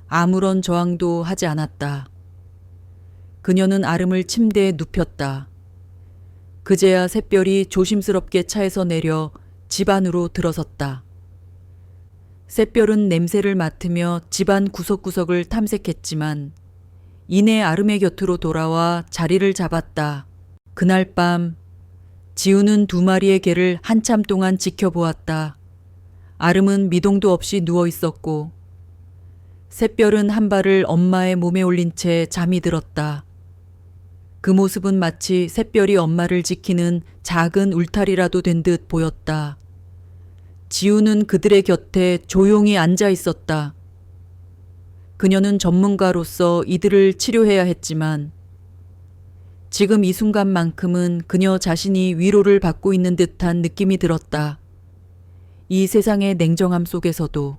아무런 저항도 하지 않았다. 그녀는 아름을 침대에 눕혔다. 그제야 샛별이 조심스럽게 차에서 내려 집 안으로 들어섰다. 샛별은 냄새를 맡으며 집안 구석구석을 탐색했지만 이내 아름의 곁으로 돌아와 자리를 잡았다. 그날 밤 지우는 두 마리의 개를 한참 동안 지켜보았다. 아름은 미동도 없이 누워 있었고 샛별은 한 발을 엄마의 몸에 올린 채 잠이 들었다. 그 모습은 마치 샛별이 엄마를 지키는 작은 울타리라도 된 듯 보였다. 지우는 그들의 곁에 조용히 앉아 있었다. 그녀는 전문가로서 이들을 치료해야 했지만 지금 이 순간만큼은 그녀 자신이 위로를 받고 있는 듯한 느낌이 들었다. 이 세상의 냉정함 속에서도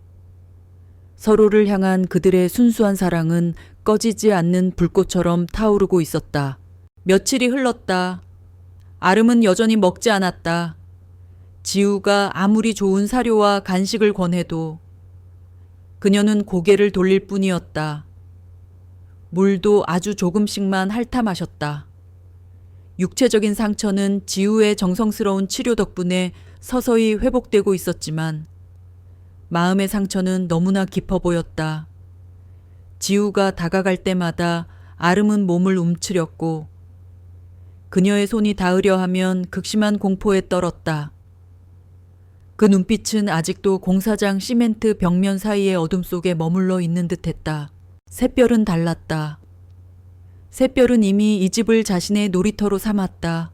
서로를 향한 그들의 순수한 사랑은 꺼지지 않는 불꽃처럼 타오르고 있었다. 며칠이 흘렀다. 아름은 여전히 먹지 않았다. 지우가 아무리 좋은 사료와 간식을 권해도 그녀는 고개를 돌릴 뿐이었다. 물도 아주 조금씩만 핥아 마셨다. 육체적인 상처는 지우의 정성스러운 치료 덕분에 서서히 회복되고 있었지만 마음의 상처는 너무나 깊어 보였다. 지우가 다가갈 때마다 아름은 몸을 움츠렸고 그녀의 손이 닿으려 하면 극심한 공포에 떨었다. 그 눈빛은 아직도 공사장 시멘트 벽면 사이의 어둠 속에 머물러 있는 듯했다. 샛별은 달랐다. 샛별은 이미 이 집을 자신의 놀이터로 삼았다.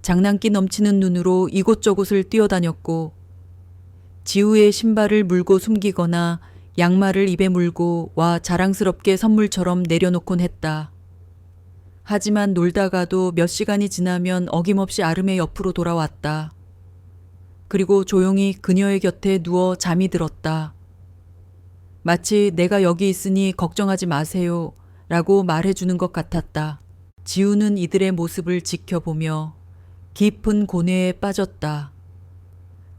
장난기 넘치는 눈으로 이곳저곳을 뛰어다녔고 지우의 신발을 물고 숨기거나 양말을 입에 물고 와 자랑스럽게 선물처럼 내려놓곤 했다. 하지만 놀다가도 몇 시간이 지나면 어김없이 아름의 옆으로 돌아왔다. 그리고 조용히 그녀의 곁에 누워 잠이 들었다. 마치 내가 여기 있으니 걱정하지 마세요 라고 말해주는 것 같았다. 지우는 이들의 모습을 지켜보며 깊은 고뇌에 빠졌다.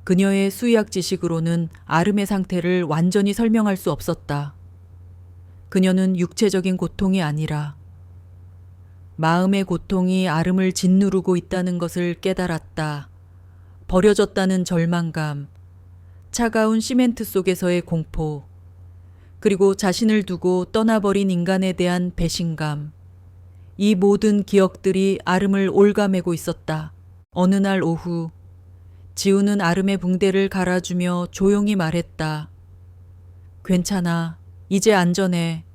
그녀의 수의학 지식으로는 아름의 상태를 완전히 설명할 수 없었다. 그녀는 육체적인 고통이 아니라 마음의 고통이 아름을 짓누르고 있다는 것을 깨달았다. 버려졌다는 절망감, 차가운 시멘트 속에서의 공포, 그리고 자신을 두고 떠나버린 인간에 대한 배신감. 이 모든 기억들이 아름을 올가매고 있었다. 어느 날 오후, 지우는 아름의 붕대를 갈아주며 조용히 말했다. 괜찮아. 이제 안전해.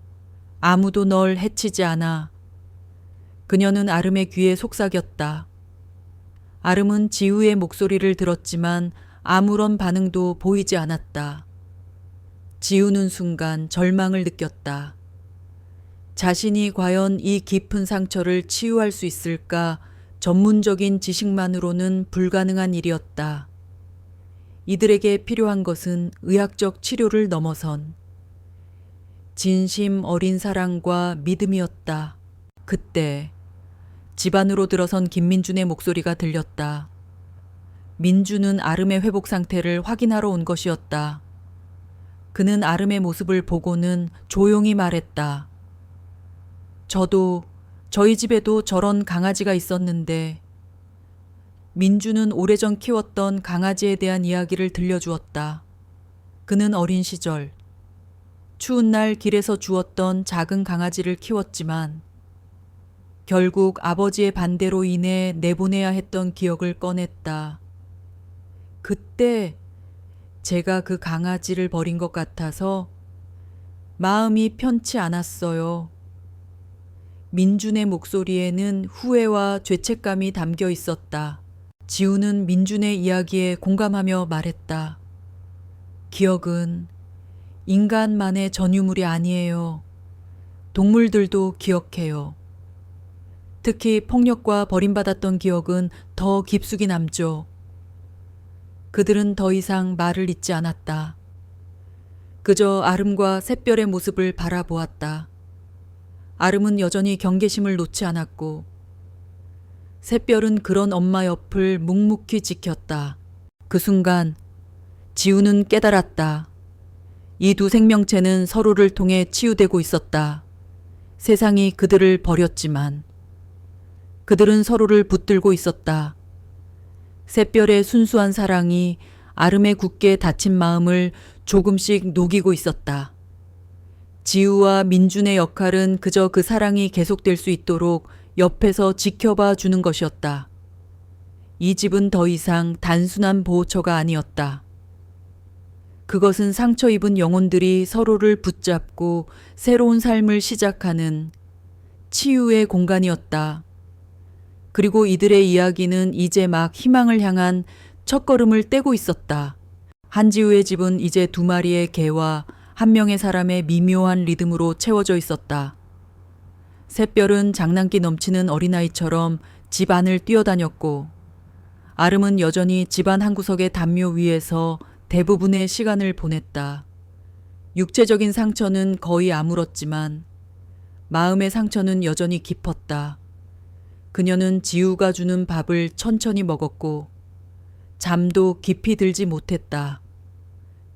아무도 널 해치지 않아. 그녀는 아름의 귀에 속삭였다. 아름은 지우의 목소리를 들었지만 아무런 반응도 보이지 않았다. 지우는 순간 절망을 느꼈다. 자신이 과연 이 깊은 상처를 치유할 수 있을까? 전문적인 지식만으로는 불가능한 일이었다. 이들에게 필요한 것은 의학적 치료를 넘어선 진심 어린 사랑과 믿음이었다. 그때 집 안으로 들어선 김민준의 목소리가 들렸다. 민준은 아름의 회복 상태를 확인하러 온 것이었다. 그는 아름의 모습을 보고는 조용히 말했다. 저희 집에도 저런 강아지가 있었는데. 민준은 오래전 키웠던 강아지에 대한 이야기를 들려주었다. 그는 어린 시절 추운 날 길에서 주웠던 작은 강아지를 키웠지만 결국 아버지의 반대로 인해 내보내야 했던 기억을 꺼냈다. 그때 제가 그 강아지를 버린 것 같아서 마음이 편치 않았어요. 민준의 목소리에는 후회와 죄책감이 담겨 있었다. 지우는 민준의 이야기에 공감하며 말했다. 기억은 인간만의 전유물이 아니에요. 동물들도 기억해요. 특히 폭력과 버림받았던 기억은 더 깊숙이 남죠. 그들은 더 이상 말을 잇지 않았다. 그저 아름과 샛별의 모습을 바라보았다. 아름은 여전히 경계심을 놓지 않았고 샛별은 그런 엄마 옆을 묵묵히 지켰다. 그 순간 지우는 깨달았다. 이 두 생명체는 서로를 통해 치유되고 있었다. 세상이 그들을 버렸지만 그들은 서로를 붙들고 있었다. 샛별의 순수한 사랑이 아름의 굳게 닫힌 마음을 조금씩 녹이고 있었다. 지우와 민준의 역할은 그저 그 사랑이 계속될 수 있도록 옆에서 지켜봐 주는 것이었다. 이 집은 더 이상 단순한 보호처가 아니었다. 그것은 상처 입은 영혼들이 서로를 붙잡고 새로운 삶을 시작하는 치유의 공간이었다. 그리고 이들의 이야기는 이제 막 희망을 향한 첫걸음을 떼고 있었다. 한지우의 집은 이제 2마리의 개와 1명의 사람의 미묘한 리듬으로 채워져 있었다. 샛별은 장난기 넘치는 어린아이처럼 집 안을 뛰어다녔고 아름은 여전히 집안 한구석의 담요 위에서 대부분의 시간을 보냈다. 육체적인 상처는 거의 아물었지만 마음의 상처는 여전히 깊었다. 그녀는 지우가 주는 밥을 천천히 먹었고 잠도 깊이 들지 못했다.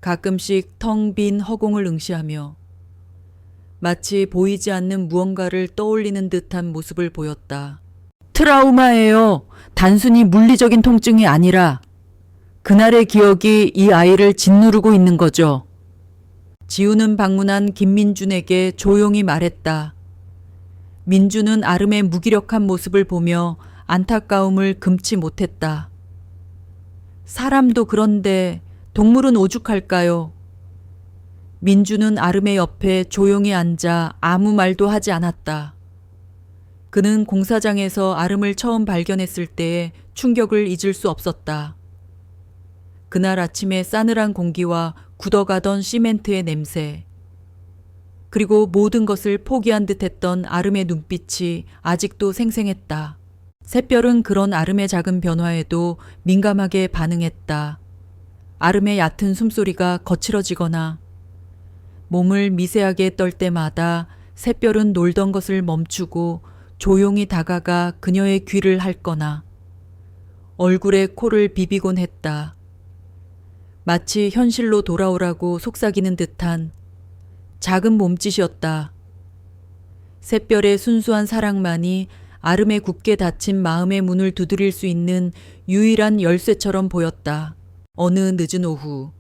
가끔씩 텅 빈 허공을 응시하며 마치 보이지 않는 무언가를 떠올리는 듯한 모습을 보였다. 트라우마예요. 단순히 물리적인 통증이 아니라 그날의 기억이 이 아이를 짓누르고 있는 거죠. 지우는 방문한 김민준에게 조용히 말했다. 민준은 아름의 무기력한 모습을 보며 안타까움을 금치 못했다. 사람도 그런데 동물은 오죽할까요? 민준은 아름의 옆에 조용히 앉아 아무 말도 하지 않았다. 그는 공사장에서 아름을 처음 발견했을 때의 충격을 잊을 수 없었다. 그날 아침의 싸늘한 공기와 굳어가던 시멘트의 냄새, 그리고 모든 것을 포기한 듯 했던 아름의 눈빛이 아직도 생생했다. 샛별은 그런 아름의 작은 변화에도 민감하게 반응했다. 아름의 얕은 숨소리가 거칠어지거나 몸을 미세하게 떨 때마다 샛별은 놀던 것을 멈추고 조용히 다가가 그녀의 귀를 핥거나 얼굴에 코를 비비곤 했다. 마치 현실로 돌아오라고 속삭이는 듯한 작은 몸짓이었다. 샛별의 순수한 사랑만이 아름의 굳게 닫힌 마음의 문을 두드릴 수 있는 유일한 열쇠처럼 보였다. 어느 늦은 오후,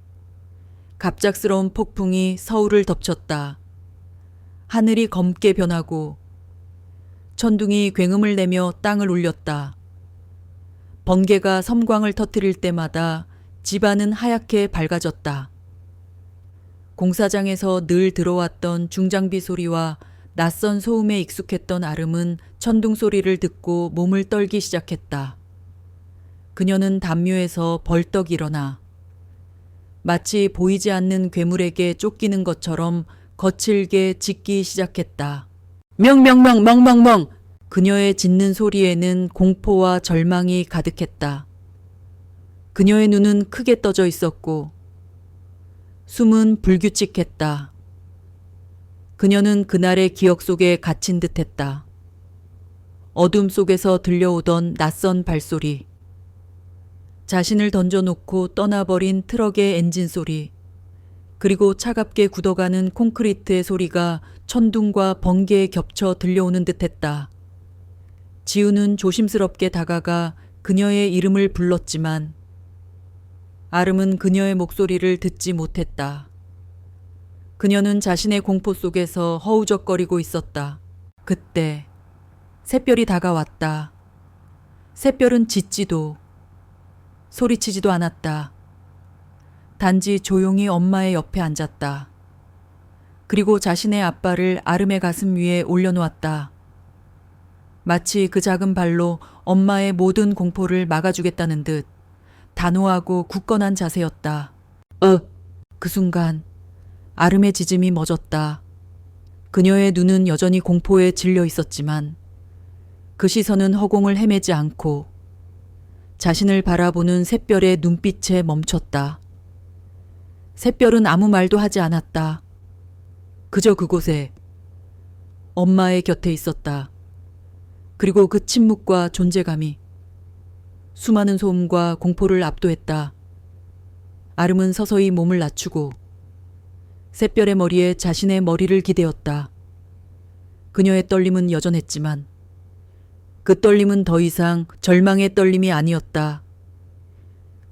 갑작스러운 폭풍이 서울을 덮쳤다. 하늘이 검게 변하고 천둥이 굉음을 내며 땅을 울렸다. 번개가 섬광을 터뜨릴 때마다 집안은 하얗게 밝아졌다. 공사장에서 늘 들어왔던 중장비 소리와 낯선 소음에 익숙했던 아름은 천둥 소리를 듣고 몸을 떨기 시작했다. 그녀는 담요에서 벌떡 일어나 마치 보이지 않는 괴물에게 쫓기는 것처럼 거칠게 짖기 시작했다. 명명명 멍멍멍! 그녀의 짖는 소리에는 공포와 절망이 가득했다. 그녀의 눈은 크게 떠져 있었고 숨은 불규칙했다. 그녀는 그날의 기억 속에 갇힌 듯했다. 어둠 속에서 들려오던 낯선 발소리, 자신을 던져놓고 떠나버린 트럭의 엔진 소리, 그리고 차갑게 굳어가는 콘크리트의 소리가 천둥과 번개에 겹쳐 들려오는 듯했다. 지우는 조심스럽게 다가가 그녀의 이름을 불렀지만 아름은 그녀의 목소리를 듣지 못했다. 그녀는 자신의 공포 속에서 허우적거리고 있었다. 그때 샛별이 다가왔다. 샛별은 짖지도 소리치지도 않았다. 단지 조용히 엄마의 옆에 앉았다. 그리고 자신의 아빠를 아름의 가슴 위에 올려놓았다. 마치 그 작은 발로 엄마의 모든 공포를 막아주겠다는 듯 단호하고 굳건한 자세였다. 그 순간 아름의 짖음이 멎었다. 그녀의 눈은 여전히 공포에 질려 있었지만 그 시선은 허공을 헤매지 않고 자신을 바라보는 샛별의 눈빛에 멈췄다. 샛별은 아무 말도 하지 않았다. 그저 그곳에 엄마의 곁에 있었다. 그리고 그 침묵과 존재감이 수많은 소음과 공포를 압도했다. 아름은 서서히 몸을 낮추고 샛별의 머리에 자신의 머리를 기대었다. 그녀의 떨림은 여전했지만 그 떨림은 더 이상 절망의 떨림이 아니었다.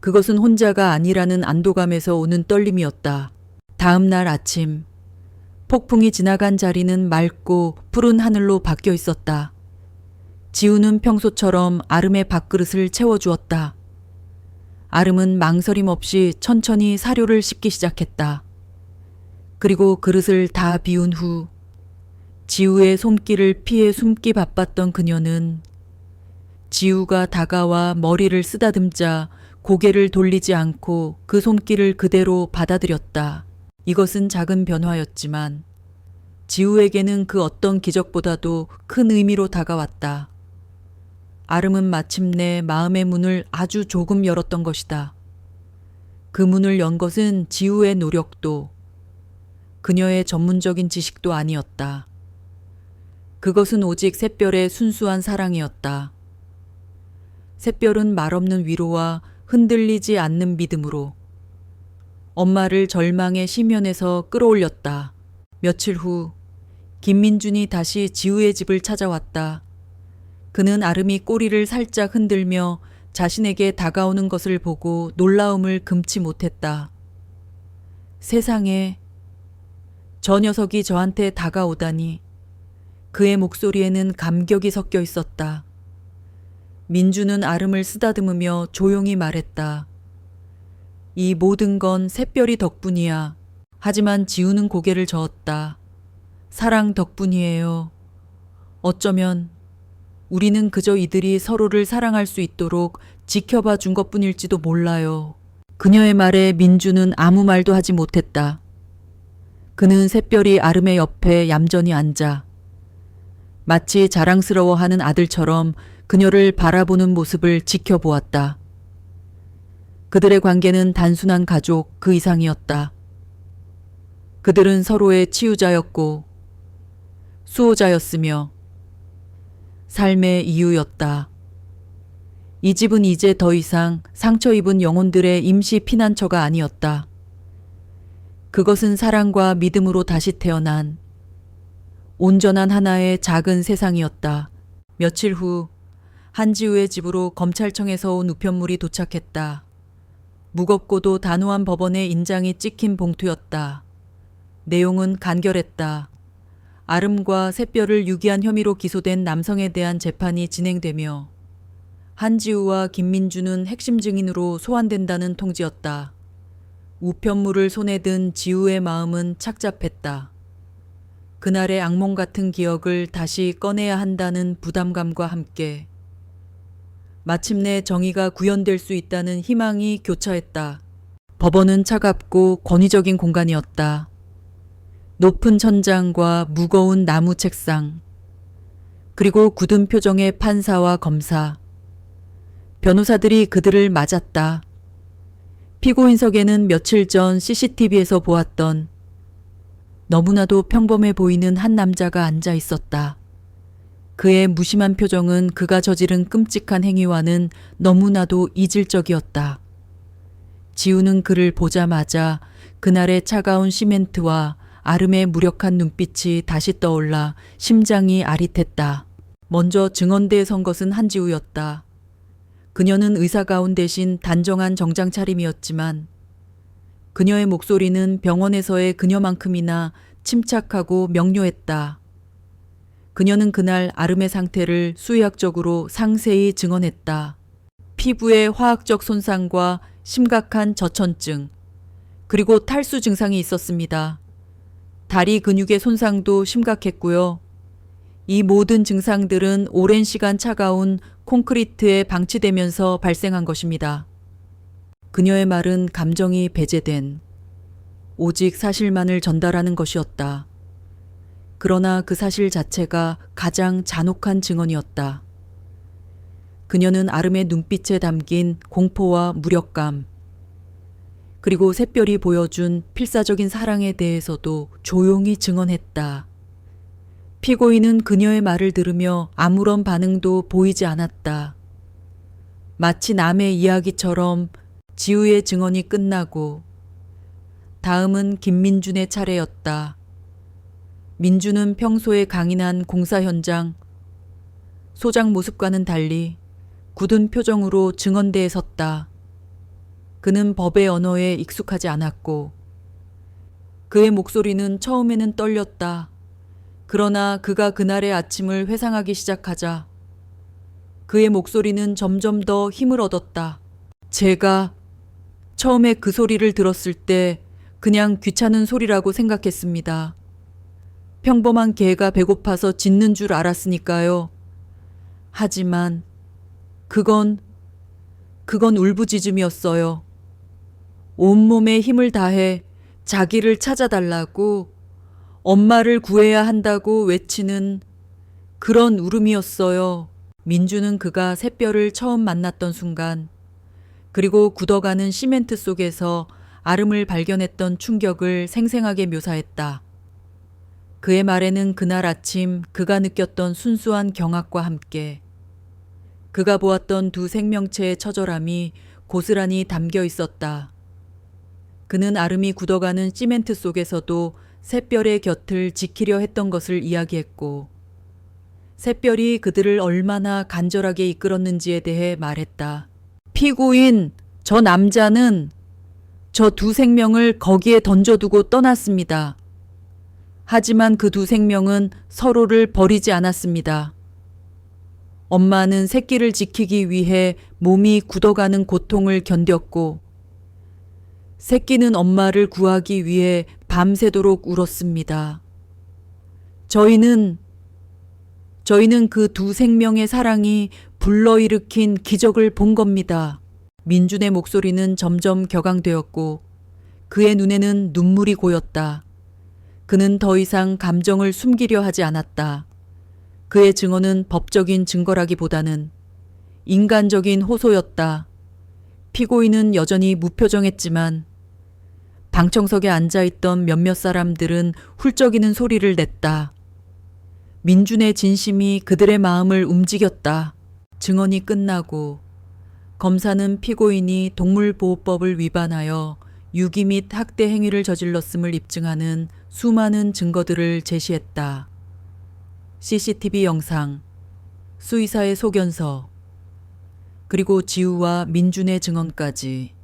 그것은 혼자가 아니라는 안도감에서 오는 떨림이었다. 다음 날 아침, 폭풍이 지나간 자리는 맑고 푸른 하늘로 바뀌어 있었다. 지우는 평소처럼 아름의 밥그릇을 채워주었다. 아름은 망설임 없이 천천히 사료를 씹기 시작했다. 그리고 그릇을 다 비운 후 지우의 손길을 피해 숨기 바빴던 그녀는 지우가 다가와 머리를 쓰다듬자 고개를 돌리지 않고 그 손길을 그대로 받아들였다. 이것은 작은 변화였지만 지우에게는 그 어떤 기적보다도 큰 의미로 다가왔다. 아름은 마침내 마음의 문을 아주 조금 열었던 것이다. 그 문을 연 것은 지우의 노력도 그녀의 전문적인 지식도 아니었다. 그것은 오직 샛별의 순수한 사랑이었다. 샛별은 말없는 위로와 흔들리지 않는 믿음으로 엄마를 절망의 심연에서 끌어올렸다. 며칠 후 김민준이 다시 지우의 집을 찾아왔다. 그는 아름이 꼬리를 살짝 흔들며 자신에게 다가오는 것을 보고 놀라움을 금치 못했다. 세상에, 저 녀석이 저한테 다가오다니. 그의 목소리에는 감격이 섞여 있었다. 민주는 아름을 쓰다듬으며 조용히 말했다. 이 모든 건 샛별이 덕분이야. 하지만 지우는 고개를 저었다. 사랑 덕분이에요. 어쩌면 우리는 그저 이들이 서로를 사랑할 수 있도록 지켜봐 준 것뿐일지도 몰라요. 그녀의 말에 민주는 아무 말도 하지 못했다. 그는 샛별이 아름의 옆에 얌전히 앉아 마치 자랑스러워하는 아들처럼 그녀를 바라보는 모습을 지켜보았다. 그들의 관계는 단순한 가족 그 이상이었다. 그들은 서로의 치유자였고 수호자였으며 삶의 이유였다. 이 집은 이제 더 이상 상처 입은 영혼들의 임시 피난처가 아니었다. 그것은 사랑과 믿음으로 다시 태어난 온전한 하나의 작은 세상이었다. 며칠 후 한지우의 집으로 검찰청에서 온 우편물이 도착했다. 무겁고도 단호한 법원의 인장이 찍힌 봉투였다. 내용은 간결했다. 아름과 샛별을 유기한 혐의로 기소된 남성에 대한 재판이 진행되며 한지우와 김민주는 핵심 증인으로 소환된다는 통지였다. 우편물을 손에 든 지우의 마음은 착잡했다. 그날의 악몽 같은 기억을 다시 꺼내야 한다는 부담감과 함께 마침내 정의가 구현될 수 있다는 희망이 교차했다. 법원은 차갑고 권위적인 공간이었다. 높은 천장과 무거운 나무 책상, 그리고 굳은 표정의 판사와 검사. 변호사들이 그들을 맞았다. 피고인석에는 며칠 전 CCTV에서 보았던 너무나도 평범해 보이는 한 남자가 앉아 있었다. 그의 무심한 표정은 그가 저지른 끔찍한 행위와는 너무나도 이질적이었다. 지우는 그를 보자마자 그날의 차가운 시멘트와 아름의 무력한 눈빛이 다시 떠올라 심장이 아릿했다. 먼저 증언대에 선 것은 한지우였다. 그녀는 의사가운 대신 단정한 정장 차림이었지만 그녀의 목소리는 병원에서의 그녀만큼이나 침착하고 명료했다. 그녀는 그날 아름의 상태를 수의학적으로 상세히 증언했다. 피부의 화학적 손상과 심각한 저천증, 그리고 탈수 증상이 있었습니다. 다리 근육의 손상도 심각했고요. 이 모든 증상들은 오랜 시간 차가운 콘크리트에 방치되면서 발생한 것입니다. 그녀의 말은 감정이 배제된 오직 사실만을 전달하는 것이었다. 그러나 그 사실 자체가 가장 잔혹한 증언이었다. 그녀는 아름의 눈빛에 담긴 공포와 무력감, 그리고 샛별이 보여준 필사적인 사랑에 대해서도 조용히 증언했다. 피고인은 그녀의 말을 들으며 아무런 반응도 보이지 않았다. 마치 남의 이야기처럼 지우의 증언이 끝나고 다음은 김민준의 차례였다. 민준은 평소에 강인한 공사 현장, 소장 모습과는 달리 굳은 표정으로 증언대에 섰다. 그는 법의 언어에 익숙하지 않았고 그의 목소리는 처음에는 떨렸다. 그러나 그가 그날의 아침을 회상하기 시작하자 그의 목소리는 점점 더 힘을 얻었다. 제가 처음에 그 소리를 들었을 때 그냥 귀찮은 소리라고 생각했습니다. 평범한 개가 배고파서 짖는 줄 알았으니까요. 하지만 그건 울부짖음이었어요. 온몸에 힘을 다해 자기를 찾아달라고, 엄마를 구해야 한다고 외치는 그런 울음이었어요. 민주는 그가 샛별을 처음 만났던 순간, 그리고 굳어가는 시멘트 속에서 아름을 발견했던 충격을 생생하게 묘사했다. 그의 말에는 그날 아침 그가 느꼈던 순수한 경악과 함께 그가 보았던 두 생명체의 처절함이 고스란히 담겨 있었다. 그는 아름이 굳어가는 시멘트 속에서도 샛별의 곁을 지키려 했던 것을 이야기했고 샛별이 그들을 얼마나 간절하게 이끌었는지에 대해 말했다. 피고인, 저 남자는 저 두 생명을 거기에 던져두고 떠났습니다. 하지만 그 두 생명은 서로를 버리지 않았습니다. 엄마는 새끼를 지키기 위해 몸이 굳어가는 고통을 견뎠고 새끼는 엄마를 구하기 위해 밤새도록 울었습니다. 저희는 그 두 생명의 사랑이 불러일으킨 기적을 본 겁니다. 민준의 목소리는 점점 격앙되었고 그의 눈에는 눈물이 고였다. 그는 더 이상 감정을 숨기려 하지 않았다. 그의 증언은 법적인 증거라기보다는 인간적인 호소였다. 피고인은 여전히 무표정했지만 방청석에 앉아있던 몇몇 사람들은 훌쩍이는 소리를 냈다. 민준의 진심이 그들의 마음을 움직였다. 증언이 끝나고 검사는 피고인이 동물보호법을 위반하여 유기 및 학대 행위를 저질렀음을 입증하는 수많은 증거들을 제시했다. CCTV 영상. 수의사의 소견서, 그리고 지우와 민준의 증언까지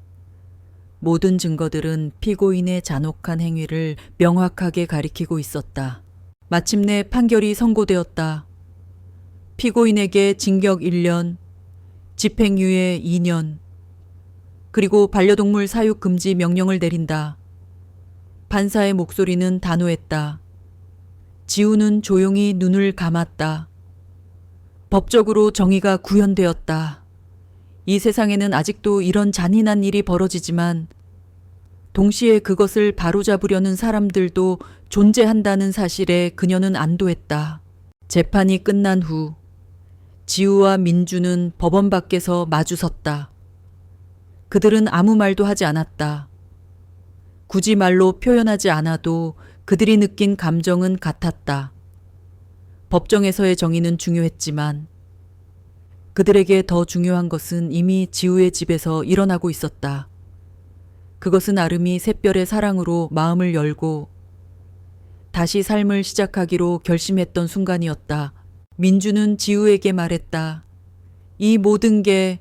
모든 증거들은 피고인의 잔혹한 행위를 명확하게 가리키고 있었다. 마침내 판결이 선고되었다. 피고인에게 징역 1년, 집행유예 2년, 그리고 반려동물 사육 금지 명령을 내린다. 판사의 목소리는 단호했다. 지우는 조용히 눈을 감았다. 법적으로 정의가 구현되었다. 이 세상에는 아직도 이런 잔인한 일이 벌어지지만 동시에 그것을 바로잡으려는 사람들도 존재한다는 사실에 그녀는 안도했다. 재판이 끝난 후 지우와 민주는 법원 밖에서 마주섰다. 그들은 아무 말도 하지 않았다. 굳이 말로 표현하지 않아도 그들이 느낀 감정은 같았다. 법정에서의 정의는 중요했지만 그들에게 더 중요한 것은 이미 지우의 집에서 일어나고 있었다. 그것은 아름이 샛별의 사랑으로 마음을 열고 다시 삶을 시작하기로 결심했던 순간이었다. 민주는 지우에게 말했다. 이 모든 게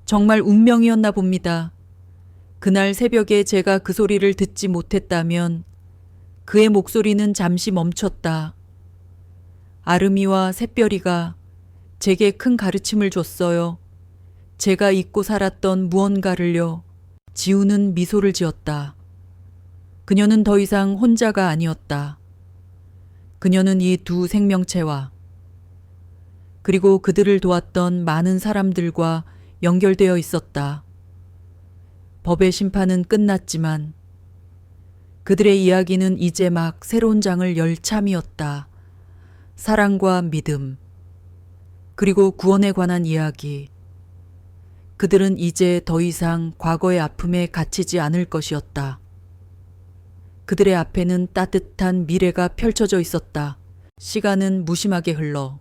정말 운명이었나 봅니다. 그날 새벽에 제가 그 소리를 듣지 못했다면 그의 목소리는 잠시 멈췄다. 아름이와 샛별이가 제게 큰 가르침을 줬어요. 제가 잊고 살았던 무언가를요. 지우는 미소를 지었다. 그녀는 더 이상 혼자가 아니었다. 그녀는 이 두 생명체와 그리고 그들을 도왔던 많은 사람들과 연결되어 있었다. 법의 심판은 끝났지만 그들의 이야기는 이제 막 새로운 장을 열 참이었다. 사랑과 믿음, 그리고 구원에 관한 이야기. 그들은 이제 더 이상 과거의 아픔에 갇히지 않을 것이었다. 그들의 앞에는 따뜻한 미래가 펼쳐져 있었다. 시간은 무심하게 흘러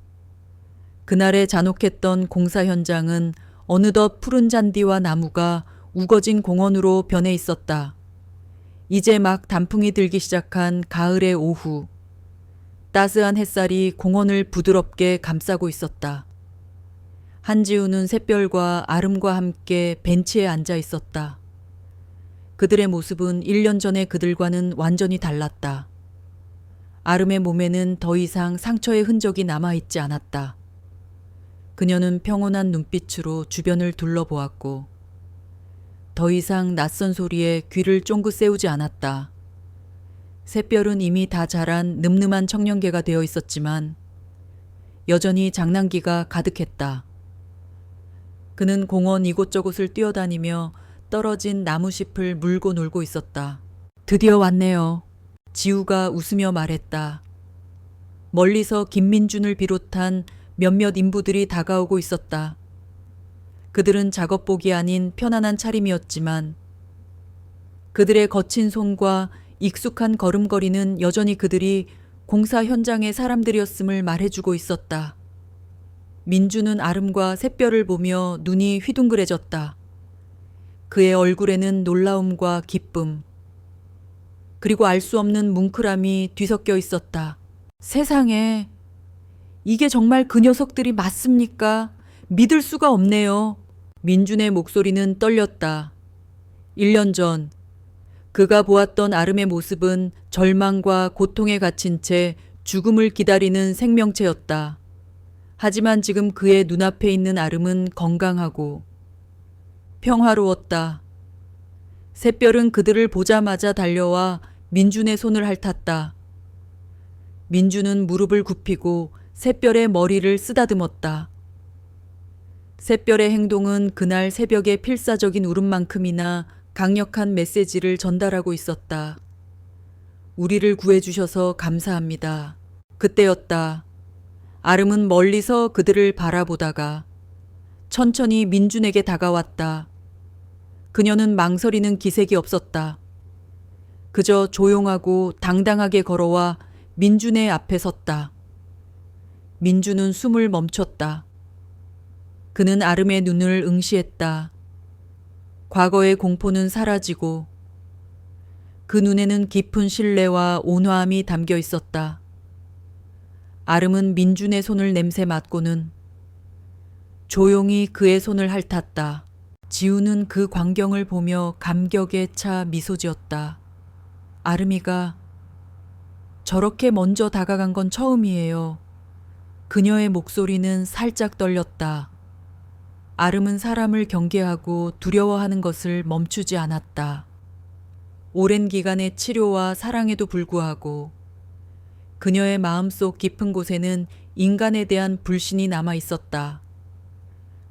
그날의 잔혹했던 공사 현장은 어느덧 푸른 잔디와 나무가 우거진 공원으로 변해 있었다. 이제 막 단풍이 들기 시작한 가을의 오후. 따스한 햇살이 공원을 부드럽게 감싸고 있었다. 한지우는 샛별과 아름과 함께 벤치에 앉아 있었다. 그들의 모습은 1년 전의 그들과는 완전히 달랐다. 아름의 몸에는 더 이상 상처의 흔적이 남아있지 않았다. 그녀는 평온한 눈빛으로 주변을 둘러보았고 더 이상 낯선 소리에 귀를 쫑긋 세우지 않았다. 샛별은 이미 다 자란 늠름한 청년개가 되어 있었지만 여전히 장난기가 가득했다. 그는 공원 이곳저곳을 뛰어다니며 떨어진 나무잎을 물고 놀고 있었다. 드디어 왔네요. 지우가 웃으며 말했다. 멀리서 김민준을 비롯한 몇몇 인부들이 다가오고 있었다. 그들은 작업복이 아닌 편안한 차림이었지만 그들의 거친 손과 익숙한 걸음걸이는 여전히 그들이 공사 현장의 사람들이었음을 말해주고 있었다. 민주는 아름과 샛별을 보며 눈이 휘둥그레졌다. 그의 얼굴에는 놀라움과 기쁨, 그리고 알 수 없는 뭉클함이 뒤섞여 있었다. 세상에, 이게 정말 그 녀석들이 맞습니까? 믿을 수가 없네요. 민준의 목소리는 떨렸다. 1년 전 그가 보았던 아름의 모습은 절망과 고통에 갇힌 채 죽음을 기다리는 생명체였다. 하지만 지금 그의 눈앞에 있는 아름은 건강하고 평화로웠다. 샛별은 그들을 보자마자 달려와 민준의 손을 핥았다. 민준은 무릎을 굽히고 샛별의 머리를 쓰다듬었다. 샛별의 행동은 그날 새벽의 필사적인 울음만큼이나 강력한 메시지를 전달하고 있었다. 우리를 구해주셔서 감사합니다. 그때였다. 아름은 멀리서 그들을 바라보다가 천천히 민준에게 다가왔다. 그녀는 망설이는 기색이 없었다. 그저 조용하고 당당하게 걸어와 민준의 앞에 섰다. 민준은 숨을 멈췄다. 그는 아름의 눈을 응시했다. 과거의 공포는 사라지고 그 눈에는 깊은 신뢰와 온화함이 담겨 있었다. 아름은 민준의 손을 냄새 맡고는 조용히 그의 손을 핥았다. 지우는 그 광경을 보며 감격에 차 미소 지었다. 아름이가 저렇게 먼저 다가간 건 처음이에요. 그녀의 목소리는 살짝 떨렸다. 아름은 사람을 경계하고 두려워하는 것을 멈추지 않았다. 오랜 기간의 치료와 사랑에도 불구하고 그녀의 마음속 깊은 곳에는 인간에 대한 불신이 남아 있었다.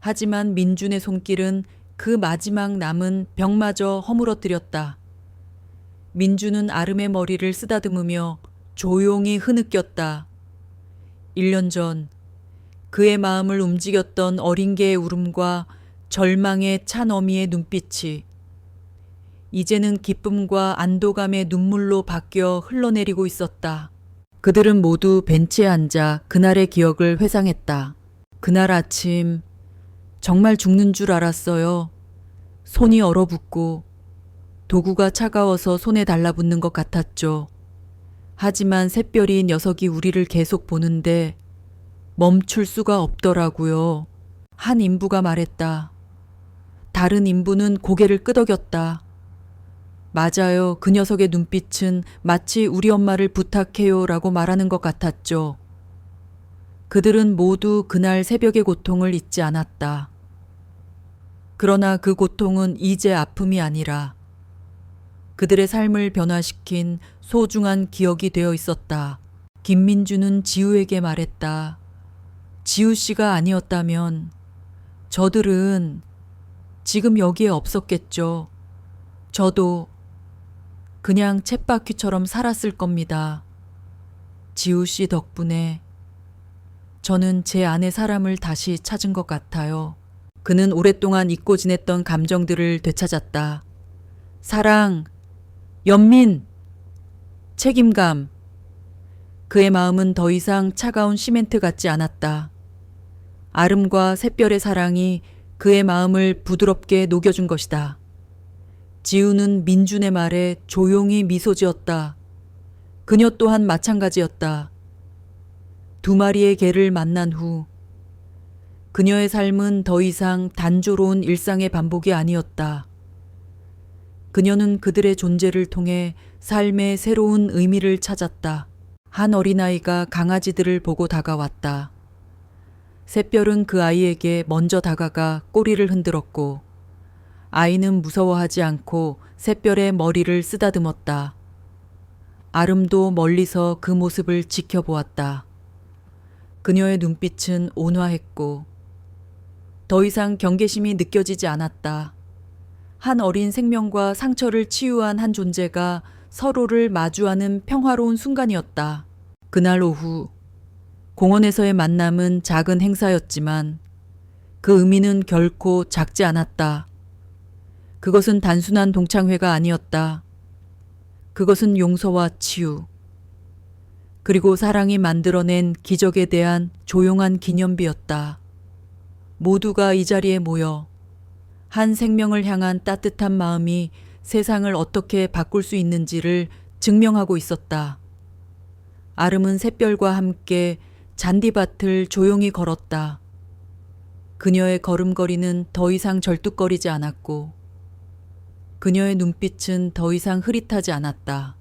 하지만 민준의 손길은 그 마지막 남은 벽마저 허물어뜨렸다. 민준은 아름의 머리를 쓰다듬으며 조용히 흐느꼈다. 1년 전 그의 마음을 움직였던 어린 개의 울음과 절망의 찬 어미의 눈빛이 이제는 기쁨과 안도감의 눈물로 바뀌어 흘러내리고 있었다. 그들은 모두 벤치에 앉아 그날의 기억을 회상했다. 그날 아침 정말 죽는 줄 알았어요. 손이 얼어붙고 도구가 차가워서 손에 달라붙는 것 같았죠. 하지만 샛별이 녀석이 우리를 계속 보는데 멈출 수가 없더라고요. 한 인부가 말했다. 다른 인부는 고개를 끄덕였다. 맞아요. 그 녀석의 눈빛은 마치 우리 엄마를 부탁해요 라고 말하는 것 같았죠. 그들은 모두 그날 새벽의 고통을 잊지 않았다. 그러나 그 고통은 이제 아픔이 아니라 그들의 삶을 변화시킨 소중한 기억이 되어 있었다. 김민주는 지우에게 말했다. 지우 씨가 아니었다면 저들은 지금 여기에 없었겠죠. 저도 그냥 쳇바퀴처럼 살았을 겁니다. 지우 씨 덕분에 저는 제 안의 사람을 다시 찾은 것 같아요. 그는 오랫동안 잊고 지냈던 감정들을 되찾았다. 사랑, 연민, 책임감. 그의 마음은 더 이상 차가운 시멘트 같지 않았다. 아름과 샛별의 사랑이 그의 마음을 부드럽게 녹여준 것이다. 지우는 민준의 말에 조용히 미소 지었다. 그녀 또한 마찬가지였다. 두 마리의 개를 만난 후 그녀의 삶은 더 이상 단조로운 일상의 반복이 아니었다. 그녀는 그들의 존재를 통해 삶의 새로운 의미를 찾았다. 한 어린아이가 강아지들을 보고 다가왔다. 샛별은 그 아이에게 먼저 다가가 꼬리를 흔들었고 아이는 무서워하지 않고 샛별의 머리를 쓰다듬었다. 아름도 멀리서 그 모습을 지켜보았다. 그녀의 눈빛은 온화했고 더 이상 경계심이 느껴지지 않았다. 한 어린 생명과 상처를 치유한 한 존재가 서로를 마주하는 평화로운 순간이었다. 그날 오후 공원에서의 만남은 작은 행사였지만 그 의미는 결코 작지 않았다. 그것은 단순한 동창회가 아니었다. 그것은 용서와 치유, 그리고 사랑이 만들어낸 기적에 대한 조용한 기념비였다. 모두가 이 자리에 모여 한 생명을 향한 따뜻한 마음이 세상을 어떻게 바꿀 수 있는지를 증명하고 있었다. 아름은 샛별과 함께 잔디밭을 조용히 걸었다. 그녀의 걸음걸이는 더 이상 절뚝거리지 않았고 그녀의 눈빛은 더 이상 흐릿하지 않았다.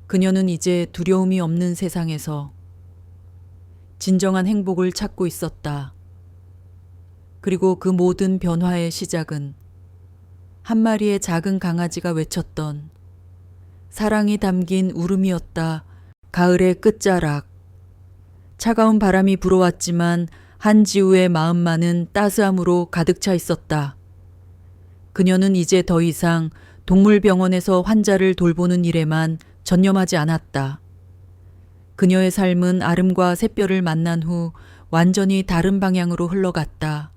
그녀는 이제 두려움이 없는 세상에서 진정한 행복을 찾고 있었다. 그리고 그 모든 변화의 시작은 한 마리의 작은 강아지가 외쳤던 사랑이 담긴 울음이었다. 가을의 끝자락. 차가운 바람이 불어왔지만 한지우의 마음만은 따스함으로 가득 차 있었다. 그녀는 이제 더 이상 동물병원에서 환자를 돌보는 일에만 전념하지 않았다. 그녀의 삶은 아름과 샛별을 만난 후 완전히 다른 방향으로 흘러갔다.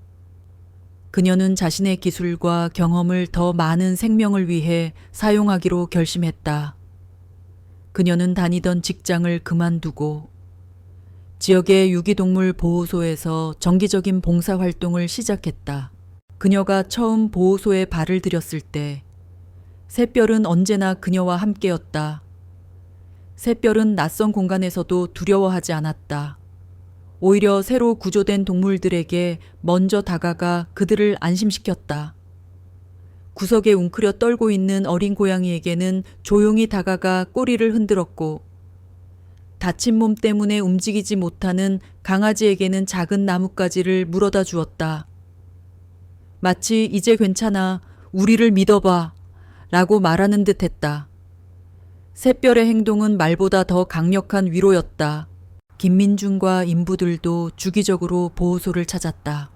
그녀는 자신의 기술과 경험을 더 많은 생명을 위해 사용하기로 결심했다. 그녀는 다니던 직장을 그만두고 지역의 유기동물 보호소에서 정기적인 봉사활동을 시작했다. 그녀가 처음 보호소에 발을 들였을 때 샛별은 언제나 그녀와 함께였다. 샛별은 낯선 공간에서도 두려워하지 않았다. 오히려 새로 구조된 동물들에게 먼저 다가가 그들을 안심시켰다. 구석에 웅크려 떨고 있는 어린 고양이에게는 조용히 다가가 꼬리를 흔들었고, 다친 몸 때문에 움직이지 못하는 강아지에게는 작은 나뭇가지를 물어다 주었다. 마치 이제 괜찮아, 우리를 믿어봐 라고 말하는 듯 했다. 샛별의 행동은 말보다 더 강력한 위로였다. 김민준과 인부들도 주기적으로 보호소를 찾았다.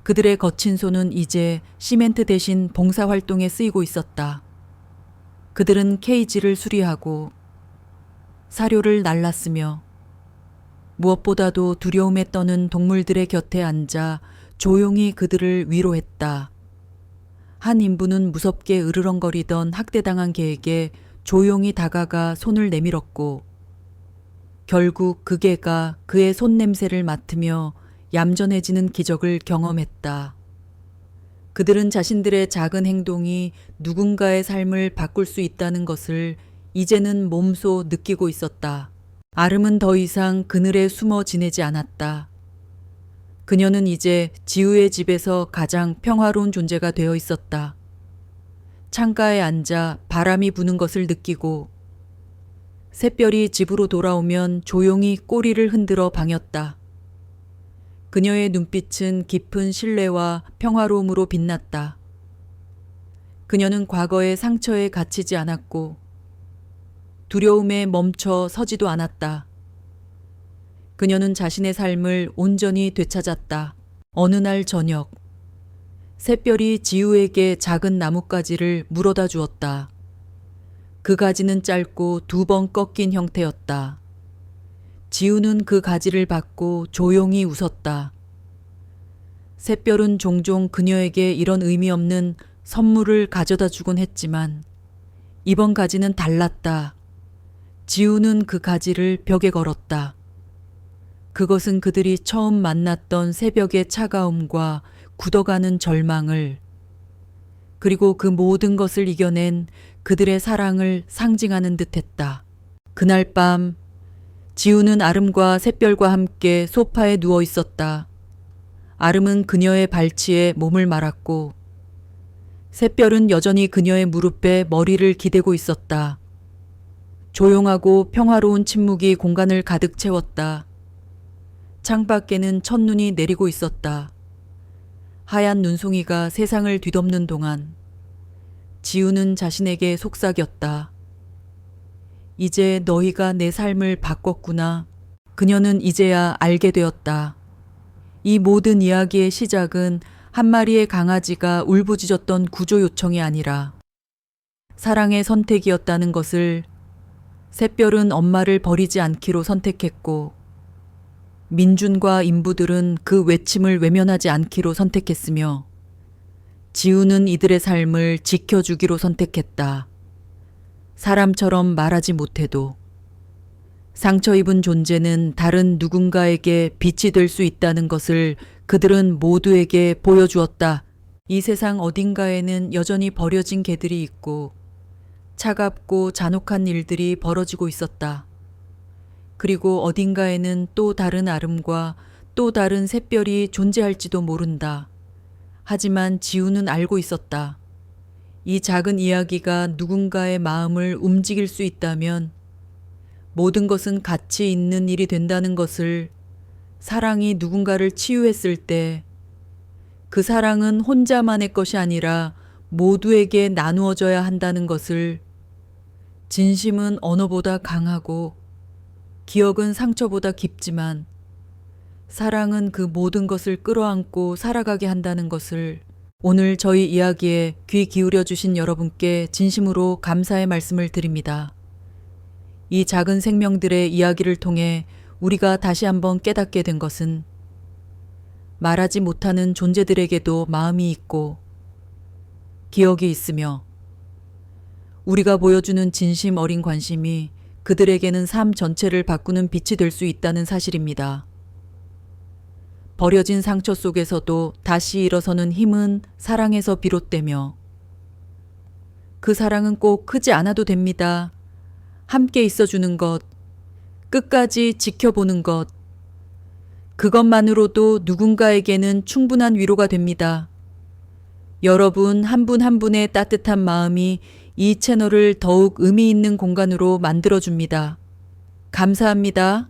그들의 거친 손은 이제 시멘트 대신 봉사활동에 쓰이고 있었다. 그들은 케이지를 수리하고 사료를 날랐으며 무엇보다도 두려움에 떠는 동물들의 곁에 앉아 조용히 그들을 위로했다. 한 인부는 무섭게 으르렁거리던 학대당한 개에게 조용히 다가가 손을 내밀었고, 결국 그 개가 그의 손 냄새를 맡으며 얌전해지는 기적을 경험했다. 그들은 자신들의 작은 행동이 누군가의 삶을 바꿀 수 있다는 것을 이제는 몸소 느끼고 있었다. 아름은 더 이상 그늘에 숨어 지내지 않았다. 그녀는 이제 지우의 집에서 가장 평화로운 존재가 되어 있었다. 창가에 앉아 바람이 부는 것을 느끼고, 샛별이 집으로 돌아오면 조용히 꼬리를 흔들어 방였다. 그녀의 눈빛은 깊은 신뢰와 평화로움으로 빛났다. 그녀는 과거의 상처에 갇히지 않았고, 두려움에 멈춰 서지도 않았다. 그녀는 자신의 삶을 온전히 되찾았다. 어느 날 저녁, 샛별이 지우에게 작은 나뭇가지를 물어다 주었다. 그 가지는 짧고 2번 꺾인 형태였다. 지우는 그 가지를 받고 조용히 웃었다. 샛별은 종종 그녀에게 이런 의미 없는 선물을 가져다 주곤 했지만 이번 가지는 달랐다. 지우는 그 가지를 벽에 걸었다. 그것은 그들이 처음 만났던 새벽의 차가움과 굳어가는 절망을, 그리고 그 모든 것을 이겨낸 그들의 사랑을 상징하는 듯했다. 그날 밤 지우는 아름과 샛별과 함께 소파에 누워 있었다. 아름은 그녀의 발치에 몸을 말았고, 샛별은 여전히 그녀의 무릎에 머리를 기대고 있었다. 조용하고 평화로운 침묵이 공간을 가득 채웠다. 창밖에는 첫눈이 내리고 있었다. 하얀 눈송이가 세상을 뒤덮는 동안 지우는 자신에게 속삭였다. 이제 너희가 내 삶을 바꿨구나. 그녀는 이제야 알게 되었다. 이 모든 이야기의 시작은 한 마리의 강아지가 울부짖었던 구조 요청이 아니라 사랑의 선택이었다는 것을 샛별은 엄마를 버리지 않기로 선택했고, 민준과 인부들은 그 외침을 외면하지 않기로 선택했으며, 지우는 이들의 삶을 지켜주기로 선택했다. 사람처럼 말하지 못해도 상처 입은 존재는 다른 누군가에게 빛이 될 수 있다는 것을 그들은 모두에게 보여주었다. 이 세상 어딘가에는 여전히 버려진 개들이 있고 차갑고 잔혹한 일들이 벌어지고 있었다. 그리고 어딘가에는 또 다른 아름과 또 다른 샛별이 존재할지도 모른다. 하지만 지우는 알고 있었다. 이 작은 이야기가 누군가의 마음을 움직일 수 있다면 모든 것은 가치 있는 일이 된다는 것을, 사랑이 누군가를 치유했을 때 그 사랑은 혼자만의 것이 아니라 모두에게 나누어져야 한다는 것을, 진심은 언어보다 강하고 기억은 상처보다 깊지만 사랑은 그 모든 것을 끌어안고 살아가게 한다는 것을, 오늘 저희 이야기에 귀 기울여 주신 여러분께 진심으로 감사의 말씀을 드립니다. 이 작은 생명들의 이야기를 통해 우리가 다시 한번 깨닫게 된 것은, 말하지 못하는 존재들에게도 마음이 있고 기억이 있으며, 우리가 보여주는 진심 어린 관심이 그들에게는 삶 전체를 바꾸는 빛이 될 수 있다는 사실입니다. 버려진 상처 속에서도 다시 일어서는 힘은 사랑에서 비롯되며, 그 사랑은 꼭 크지 않아도 됩니다. 함께 있어주는 것, 끝까지 지켜보는 것, 그것만으로도 누군가에게는 충분한 위로가 됩니다. 여러분 한 분 한 분의 따뜻한 마음이 이 채널을 더욱 의미 있는 공간으로 만들어줍니다. 감사합니다.